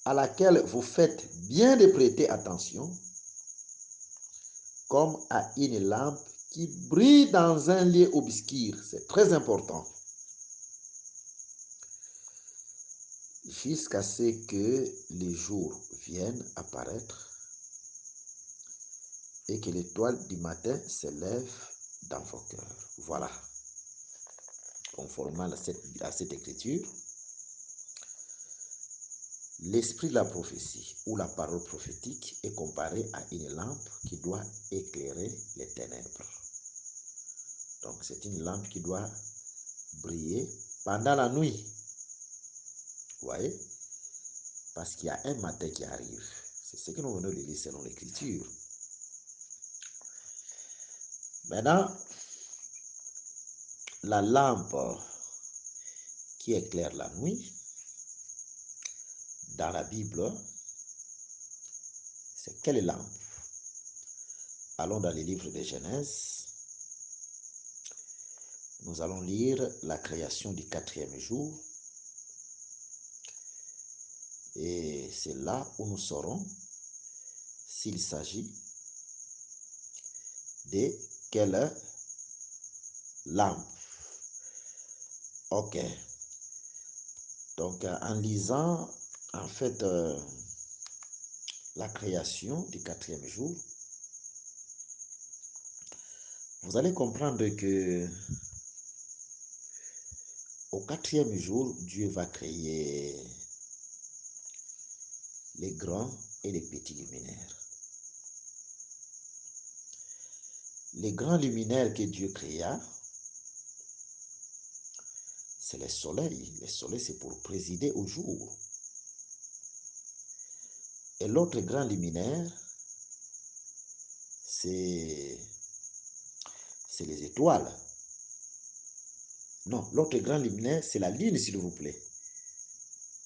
à laquelle vous faites bien de prêter attention, comme à une lampe qui brille dans un lieu obscur. C'est très important. Jusqu'à ce que les jours viennent apparaître et que l'étoile du matin se lève dans vos cœurs. Voilà. Conformément à cette écriture, l'esprit de la prophétie ou la parole prophétique est comparé à une lampe qui doit éclairer les ténèbres. Donc c'est une lampe qui doit briller pendant la nuit. Vous voyez? Parce qu'il y a un matin qui arrive. C'est ce que nous venons de lire selon l'écriture. Maintenant, la lampe qui éclaire la nuit, dans la Bible, c'est quelle lampe? Allons dans les livres de Genèse. Nous allons lire la création du 4e jour. Et c'est là où nous saurons s'il s'agit de quelle lampe. Ok. Donc, en lisant, en fait, la création du 4e jour, vous allez comprendre que au 4e jour, Dieu va créer les grands et les petits luminaires. Les grands luminaires que Dieu créa, c'est le soleil. Le soleil, c'est pour présider au jour. Et l'autre grand luminaire, c'est les étoiles. Non, l'autre grand luminaire, c'est la lune, s'il vous plaît.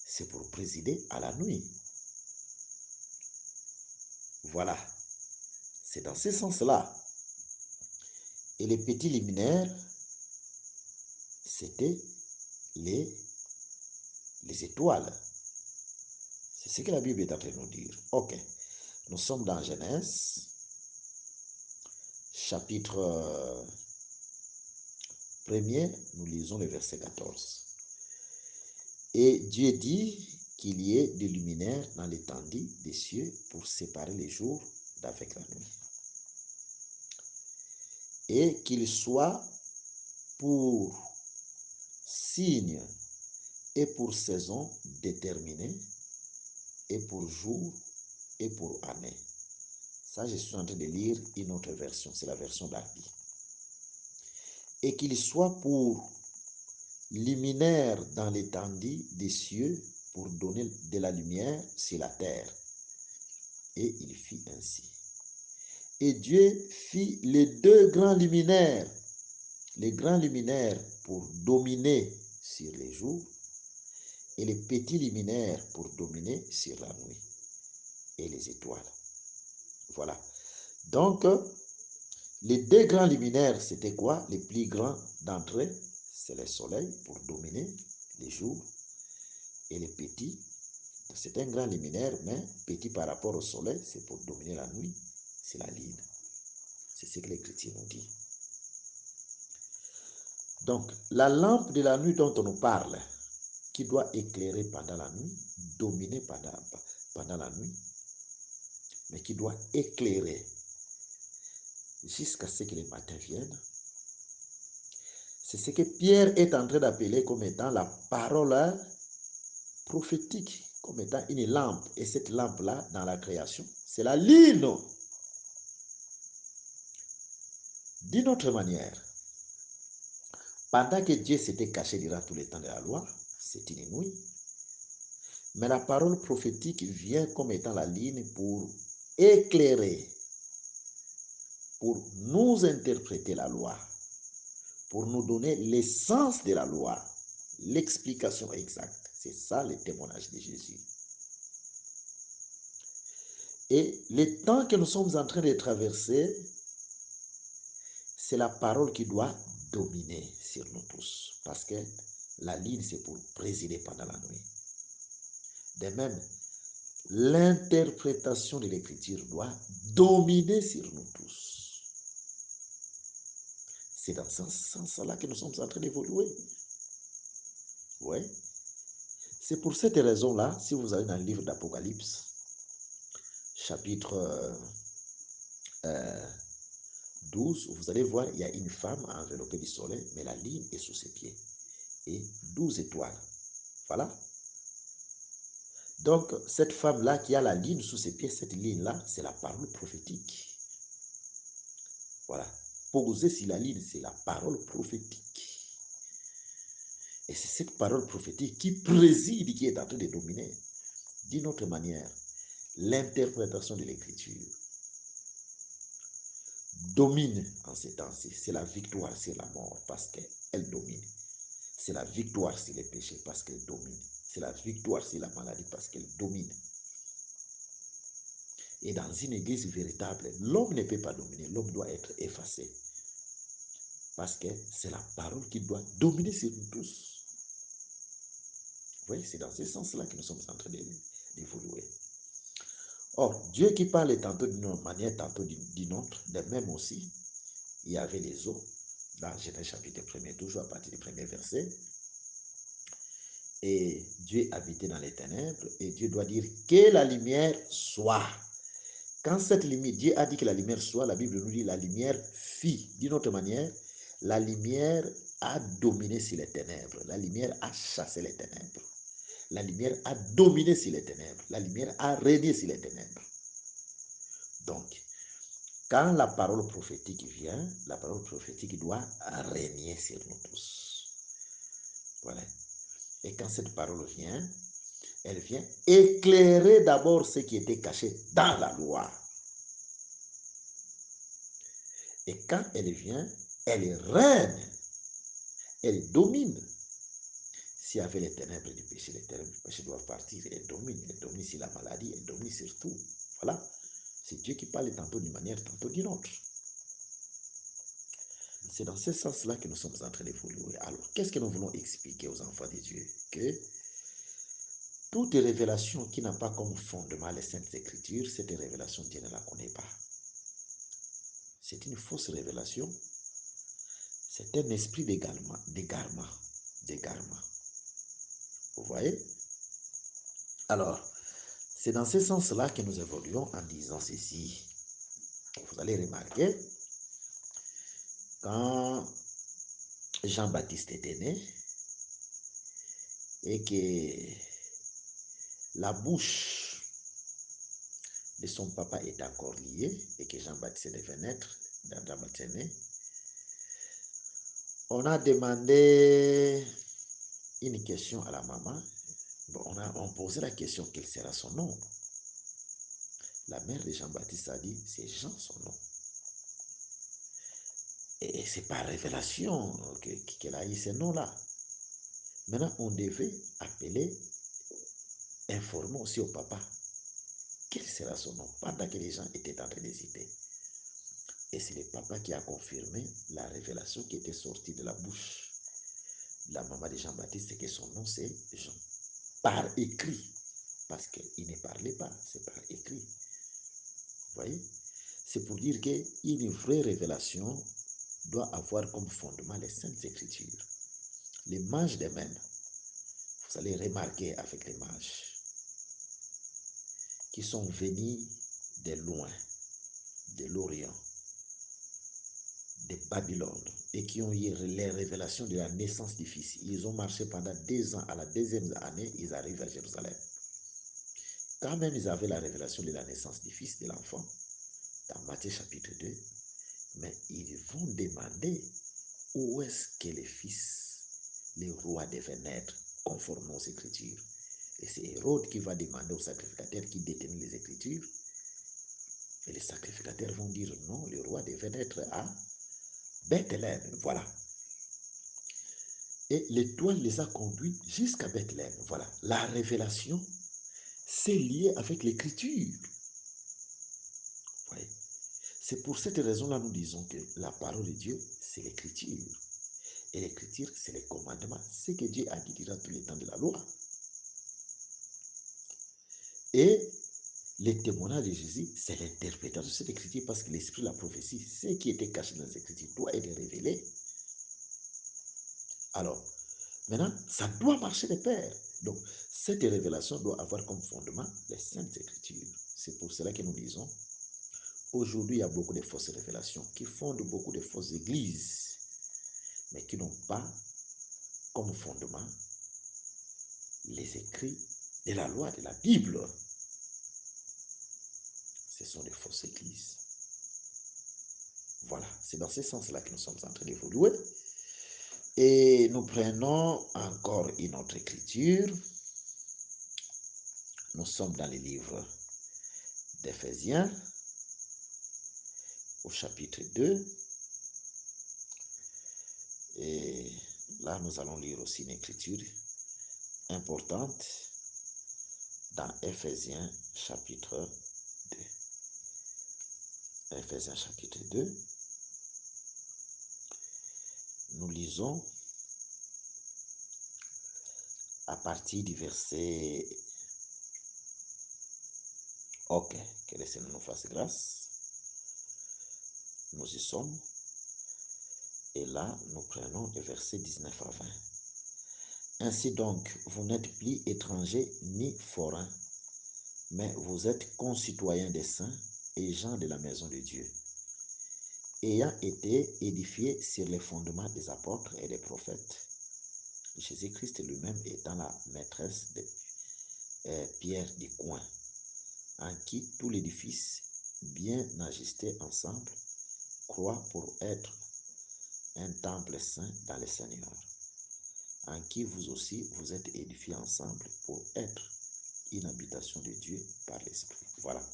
C'est pour présider à la nuit. Voilà. C'est dans ce sens-là. Et les petits luminaires, c'était les étoiles. C'est ce que la Bible est en train de nous dire. Ok, nous sommes dans Genèse, chapitre 1er, nous lisons le verset 14. Et Dieu dit qu'il y ait des luminaires dans l'étendue des cieux pour séparer les jours d'avec la nuit. Et qu'ils soient pour signes et pour saison déterminée, et pour jour et pour année. Ça, je suis en train de lire une autre version, c'est la version d'Arby. Et qu'il soit pour luminaire dans l'étendue des cieux pour donner de la lumière sur la terre. Et il fit ainsi. Et Dieu fit les deux grands luminaires pour dominer sur les jours et les petits luminaires pour dominer sur la nuit et les étoiles. Voilà. Donc, les deux grands luminaires, c'était quoi? Les plus grands d'entre eux, c'est le soleil pour dominer les jours. Et les petits, c'est un grand luminaire, mais petit par rapport au soleil, c'est pour dominer la nuit, c'est la lune. C'est ce que l'Écriture nous dit. Donc, la lampe de la nuit dont on nous parle, qui doit éclairer pendant la nuit, dominer pendant la nuit, mais qui doit éclairer jusqu'à ce que le matin vienne, c'est ce que Pierre est en train d'appeler comme étant la parole prophétique, comme étant une lampe. Et cette lampe-là, dans la création, c'est la lune. D'une autre manière, pendant que Dieu s'était caché durant tout le temps de la loi, c'est une nuit. Mais la parole prophétique vient comme étant la ligne pour éclairer, pour nous interpréter la loi, pour nous donner l'essence de la loi, l'explication exacte. C'est ça le témoignage de Jésus. Et le temps que nous sommes en train de traverser, c'est la parole qui doit dominer sur nous tous. Parce que la ligne, c'est pour présider pendant la nuit. De même, l'interprétation de l'écriture doit dominer sur nous tous. C'est dans ce sens-là que nous sommes en train d'évoluer. Oui. C'est pour cette raison-là, si vous allez dans le livre d'Apocalypse, chapitre 12, vous allez voir, il y a une femme enveloppée du soleil, mais la ligne est sous ses pieds. Et 12 étoiles. Voilà. Donc, cette femme-là qui a la ligne sous ses pieds, cette ligne-là, c'est la parole prophétique. Voilà. Posée sur la ligne, c'est la parole prophétique. Et c'est cette parole prophétique qui préside, qui est en train de dominer. D'une autre manière, l'interprétation de l'écriture domine en ces temps-ci. C'est la victoire sur la mort parce qu'elle domine. C'est la victoire sur les péchés parce qu'elle domine. C'est la victoire sur la maladie parce qu'elle domine. Et dans une église véritable, l'homme ne peut pas dominer, l'homme doit être effacé. Parce que c'est la parole qui doit dominer sur nous tous. Vous voyez, c'est dans ce sens-là que nous sommes en train d'évoluer. Or, Dieu qui parle tantôt d'une manière, tantôt d'une autre, de même aussi, il y avait les eaux, dans Genèse chapitre 1er, toujours à partir du premier verset. Et Dieu habitait dans les ténèbres, et Dieu doit dire que la lumière soit. Quand cette lumière, Dieu a dit que la lumière soit, la Bible nous dit la lumière fit. D'une autre manière, la lumière a dominé sur les ténèbres. La lumière a chassé les ténèbres. La lumière a dominé sur les ténèbres. La lumière a régné sur les ténèbres. Donc, quand la parole prophétique vient, la parole prophétique doit régner sur nous tous. Voilà. Et quand cette parole vient, elle vient éclairer d'abord ce qui était caché dans la loi. Et quand elle vient, elle règne, elle domine. S'il y avait les ténèbres du péché, les ténèbres du péché doivent partir. Elle domine sur la maladie, elle domine sur tout. Voilà. C'est Dieu qui parle tantôt d'une manière, tantôt d'une autre. c'est dans ce sens-là que nous sommes en train d'évoluer. Alors, qu'est-ce que nous voulons expliquer aux enfants de Dieu? Que toute révélation qui n'a pas comme fondement les Saintes Écritures, cette révélation, Dieu ne la connaît pas. C'est une fausse révélation. C'est un esprit d'égarement. Vous voyez? Alors, c'est dans ce sens-là que nous évoluons en disant ceci. Vous allez remarquer, quand Jean-Baptiste était né et que la bouche de son papa est encore liée et que Jean-Baptiste devait naître, Jean-Baptiste né, on a demandé une question à la maman. Bon, on posait la question, quel sera son nom? La mère de Jean-Baptiste a dit, c'est Jean son nom. Et c'est par révélation qu'elle a eu ce nom-là. Maintenant, on devait appeler, informer aussi au papa, quel sera son nom, pendant que les gens étaient en train d'hésiter. Et c'est le papa qui a confirmé la révélation qui était sortie de la bouche de la maman de Jean-Baptiste, c'est que son nom c'est Jean. Par écrit, parce qu'il ne parlait pas, c'est par écrit. Vous voyez? C'est pour dire qu'une vraie révélation doit avoir comme fondement les Saintes Écritures. Les mages des mêmes, vous allez remarquer avec les mages qui sont venus de loin, de l'Orient, de Babylone, et qui ont eu les révélations de la naissance du Fils. Ils ont marché pendant 2 ans. À la 2e année, ils arrivent à Jérusalem. Quand même, ils avaient la révélation de la naissance du Fils, de l'enfant, dans Matthieu chapitre 2, mais ils vont demander où est-ce que le Fils, le roi, devait naître, conformément aux Écritures. Et c'est Hérode qui va demander aux sacrificateurs qui détenaient les Écritures. Et les sacrificateurs vont dire non, le roi devait naître à Bethléem. Voilà. Et l'étoile les a conduits jusqu'à Bethléem. Voilà. La révélation, c'est lié avec l'écriture. Voyez. C'est pour cette raison-là nous disons que la parole de Dieu, c'est l'écriture. Et l'écriture, c'est les commandements. Ce que Dieu a dit durant tous les temps de la loi. Et les témoignages de Jésus, c'est l'interprétation de cette écriture parce que l'esprit de la prophétie, ce qui était caché dans les écritures, doit être révélé. Alors, maintenant, ça doit marcher de pair. Donc, cette révélation doit avoir comme fondement les Saintes Écritures. C'est pour cela que nous disons, aujourd'hui, il y a beaucoup de fausses révélations qui fondent beaucoup de fausses églises, mais qui n'ont pas comme fondement les écrits de la loi, de la Bible. Ce sont des fausses églises. Voilà, c'est dans ce sens-là que nous sommes en train d'évoluer. Et nous prenons encore une autre écriture. Nous sommes dans le livre d'Éphésiens, au chapitre 2. Et là, nous allons lire aussi une écriture importante dans Éphésiens chapitre 2. Éphésiens chapitre 2. Nous lisons à partir du verset... Ok, que le Seigneur nous fasse grâce. Nous y sommes. Et là, nous prenons le verset 19 à 20. Ainsi donc, vous n'êtes plus étrangers ni forains, mais vous êtes concitoyens des saints et gens de la maison de Dieu, ayant été édifiés sur les fondements des apôtres et des prophètes, Jésus-Christ lui-même étant la maîtresse des pierres du coin, en qui tout l'édifice, bien ajusté ensemble, croit pour être un temple saint dans le Seigneur, en qui vous aussi vous êtes édifiés ensemble pour être une habitation de Dieu par l'Esprit. Voilà.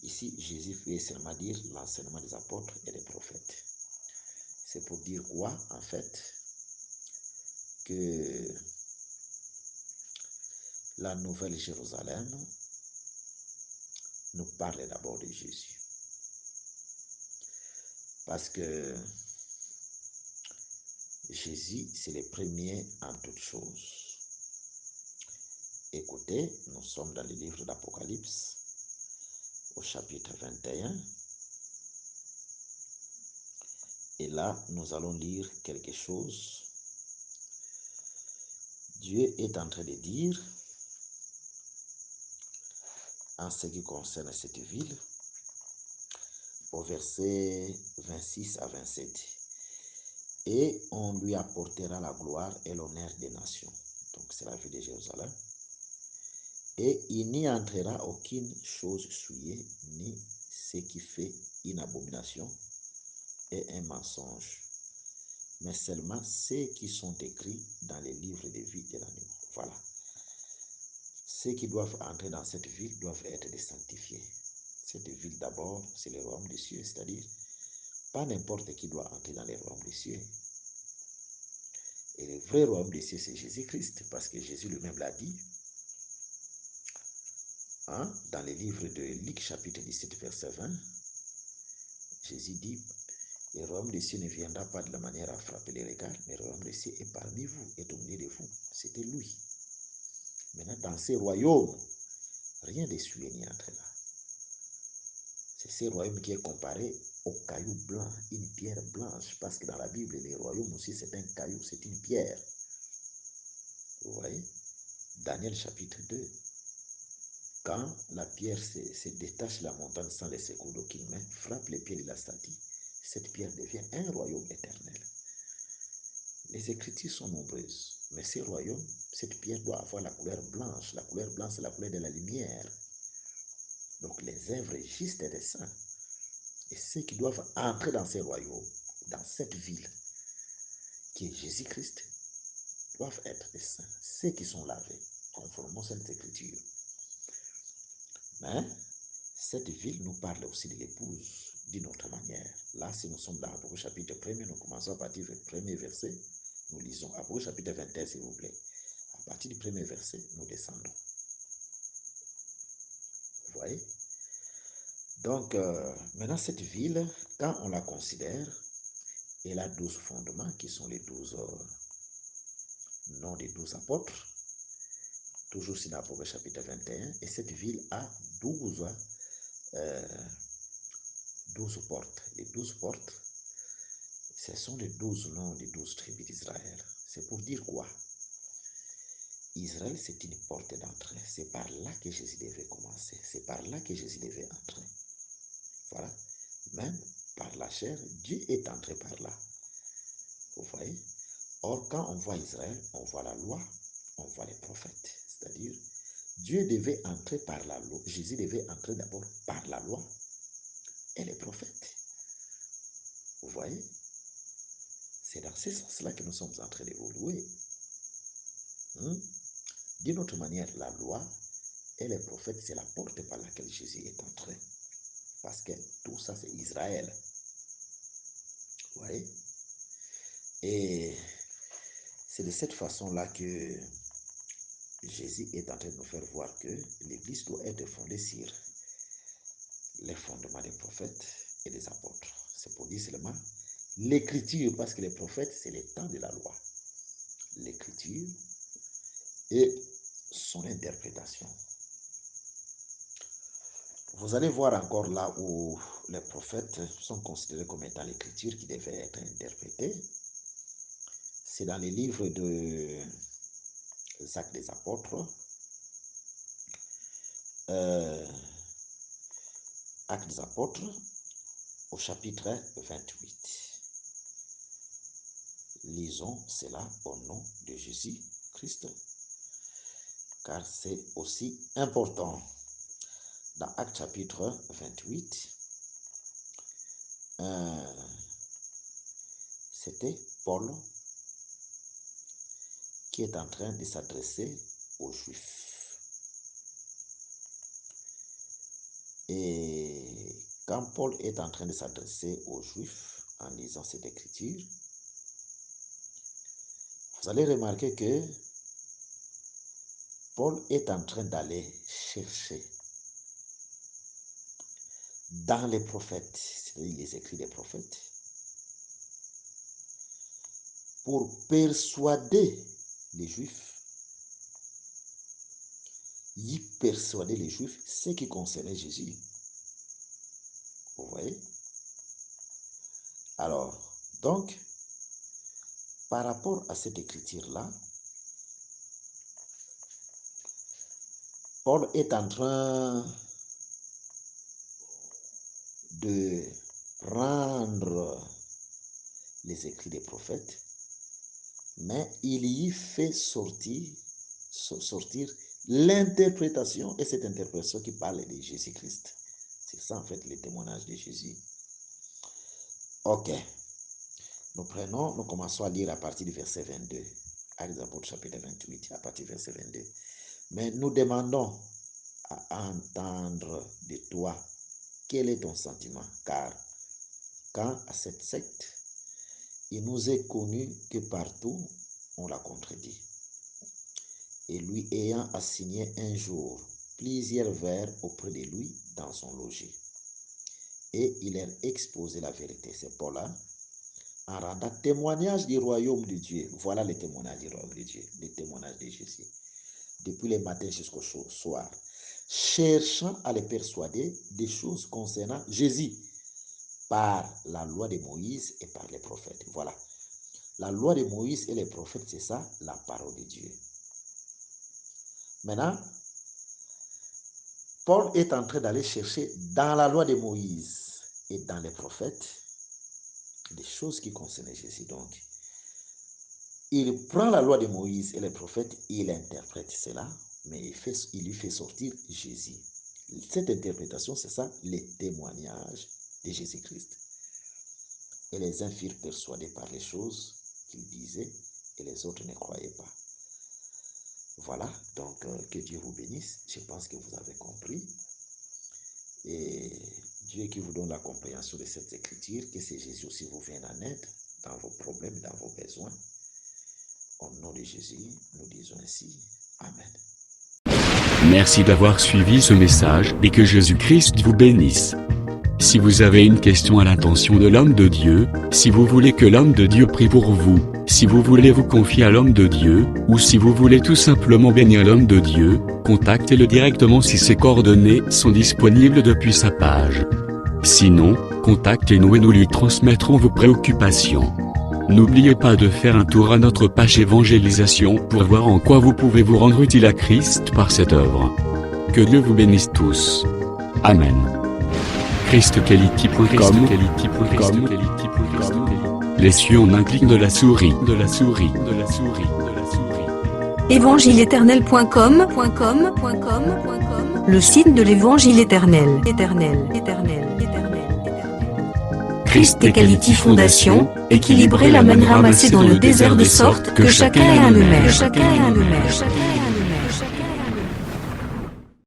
Ici, Jésus fait seulement dire l'enseignement des apôtres et des prophètes. C'est pour dire quoi, en fait? Que la nouvelle Jérusalem nous parle d'abord de Jésus. Parce que Jésus, c'est le premier en toutes choses. Écoutez, nous sommes dans le livre d'Apocalypse, au chapitre 21. Et là, nous allons lire quelque chose. Dieu est en train de dire, en ce qui concerne cette ville, au verset 26 à 27. Et on lui apportera la gloire et l'honneur des nations. Donc c'est la ville de Jérusalem. Et il n'y entrera aucune chose souillée, ni ce qui fait une abomination et un mensonge, mais seulement ceux qui sont écrits dans les livres de vie de l'agneau. Voilà. Ceux qui doivent entrer dans cette ville doivent être des sanctifiés. Cette ville d'abord, c'est le royaume des cieux, c'est-à-dire pas n'importe qui doit entrer dans le royaume des cieux. Et le vrai royaume des cieux, c'est Jésus-Christ, parce que Jésus lui-même l'a dit, dans le livre de Luc, chapitre 17, verset 20, Jésus dit, le royaume des cieux ne viendra pas de la manière à frapper les regards, mais le royaume des cieux est parmi vous, est au milieu de vous. C'était lui. Maintenant, dans ces royaumes, rien de souillé n'y entrera. C'est ce royaume qui est comparé au caillou blanc, une pierre blanche, parce que dans la Bible, les royaumes aussi, c'est un caillou, c'est une pierre. Vous voyez? Daniel chapitre 2. Quand la pierre se détache de la montagne sans laisser coups d'aucune main, frappe les pieds de la statue, cette pierre devient un royaume éternel. Les écritures sont nombreuses, mais ce royaume, cette pierre doit avoir la couleur blanche. La couleur blanche, c'est la couleur de la lumière. Donc les œuvres justes des saints. Et ceux qui doivent entrer dans ces royaumes, dans cette ville, qui est Jésus-Christ, doivent être des saints. Ceux qui sont lavés, conformément à cette écriture. Mais cette ville nous parle aussi de l'épouse d'une autre manière. Là, si nous sommes dans Apocalypse chapitre 1er, nous commençons à partir du premier verset. Nous lisons Apocalypse chapitre 21, s'il vous plaît. À partir du premier verset, nous descendons. Vous voyez? Donc, maintenant, cette ville, quand on la considère, elle a 12 fondements qui sont les 12 noms des 12 apôtres. Toujours c'est dans Apocalypse chapitre 21. Et cette ville a 12 portes. Les 12 portes, ce sont les 12 noms des 12 tribus d'Israël. C'est pour dire quoi? Israël, c'est une porte d'entrée. C'est par là que Jésus devait commencer. C'est par là que Jésus devait entrer. Voilà. Même par la chair, Dieu est entré par là. Vous voyez? Or, quand on voit Israël, on voit la loi, on voit les prophètes. C'est-à-dire, Dieu devait entrer par la loi. Jésus devait entrer d'abord par la loi et les prophètes. Vous voyez? C'est dans ce sens-là que nous sommes en train d'évoluer. D'une autre manière, la loi et les prophètes, c'est la porte par laquelle Jésus est entré. Parce que tout ça, c'est Israël. Vous voyez? Et c'est de cette façon-là que Jésus est en train de nous faire voir que l'Église doit être fondée sur les fondements des prophètes et des apôtres. C'est pour dire seulement l'écriture, parce que les prophètes, c'est le temps de la loi. L'écriture et son interprétation. Vous allez voir encore là où les prophètes sont considérés comme étant l'écriture qui devait être interprétée. C'est dans les livres des Actes des Apôtres, Actes des Apôtres, au chapitre 28. Lisons cela au nom de Jésus-Christ, car c'est aussi important. Dans Actes chapitre 28, c'était Paul qui est en train de s'adresser aux Juifs. Et quand Paul est en train de s'adresser aux Juifs en lisant cette écriture, vous allez remarquer que Paul est en train d'aller chercher dans les prophètes, c'est-à-dire les écrits des prophètes, pour persuader les Juifs, ce qui concernait Jésus. Vous voyez? Alors, donc, par rapport à cette écriture-là, Paul est en train de prendre les écrits des prophètes, mais il y fait sortir l'interprétation, et cette interprétation qui parle de Jésus-Christ. C'est ça en fait le témoignage de Jésus. Ok. Nous commençons à lire à partir du verset 22. Actes des Apôtres chapitre 28, à partir du verset 22. Mais nous demandons à entendre de toi quel est ton sentiment, car quant à cette secte, il nous est connu que partout on l'a contredit. Et lui ayant assigné un jour plusieurs vers auprès de lui dans son logis. Et il leur exposait la vérité. C'est Paul-là, en rendant témoignage du royaume de Dieu. Voilà le témoignage du royaume de Dieu, le témoignage de Jésus. Depuis le matin jusqu'au soir, cherchant à les persuader des choses concernant Jésus par la loi de Moïse et par les prophètes. Voilà. La loi de Moïse et les prophètes, c'est ça, la parole de Dieu. Maintenant, Paul est en train d'aller chercher dans la loi de Moïse et dans les prophètes des choses qui concernaient Jésus. Donc, il prend la loi de Moïse et les prophètes, il interprète cela, mais il lui fait sortir Jésus. Cette interprétation, c'est ça, les témoignages de Jésus-Christ. Et les uns furent persuadés par les choses qu'il disait et les autres ne croyaient pas. Voilà, donc que Dieu vous bénisse. Je pense que vous avez compris. Et Dieu qui vous donne la compréhension de cette écriture, que c'est Jésus aussi vous vienne en aide dans vos problèmes, dans vos besoins. Au nom de Jésus, nous disons ainsi. Amen. Merci d'avoir suivi ce message et que Jésus-Christ vous bénisse. Si vous avez une question à l'intention de l'homme de Dieu, si vous voulez que l'homme de Dieu prie pour vous, si vous voulez vous confier à l'homme de Dieu, ou si vous voulez tout simplement bénir l'homme de Dieu, contactez-le directement si ses coordonnées sont disponibles depuis sa page. Sinon, contactez-nous et nous lui transmettrons vos préoccupations. N'oubliez pas de faire un tour à notre page évangélisation pour voir en quoi vous pouvez vous rendre utile à Christ par cette œuvre. Que Dieu vous bénisse tous. Amen. ChristQuality.com. Les cieux en un clic de la souris. Évangile-éternel.com, le site de l'Évangile éternel. Christ Equality Fondation, équilibrer la manne ramassée dans le désert de sorte que chacun ait un numéro.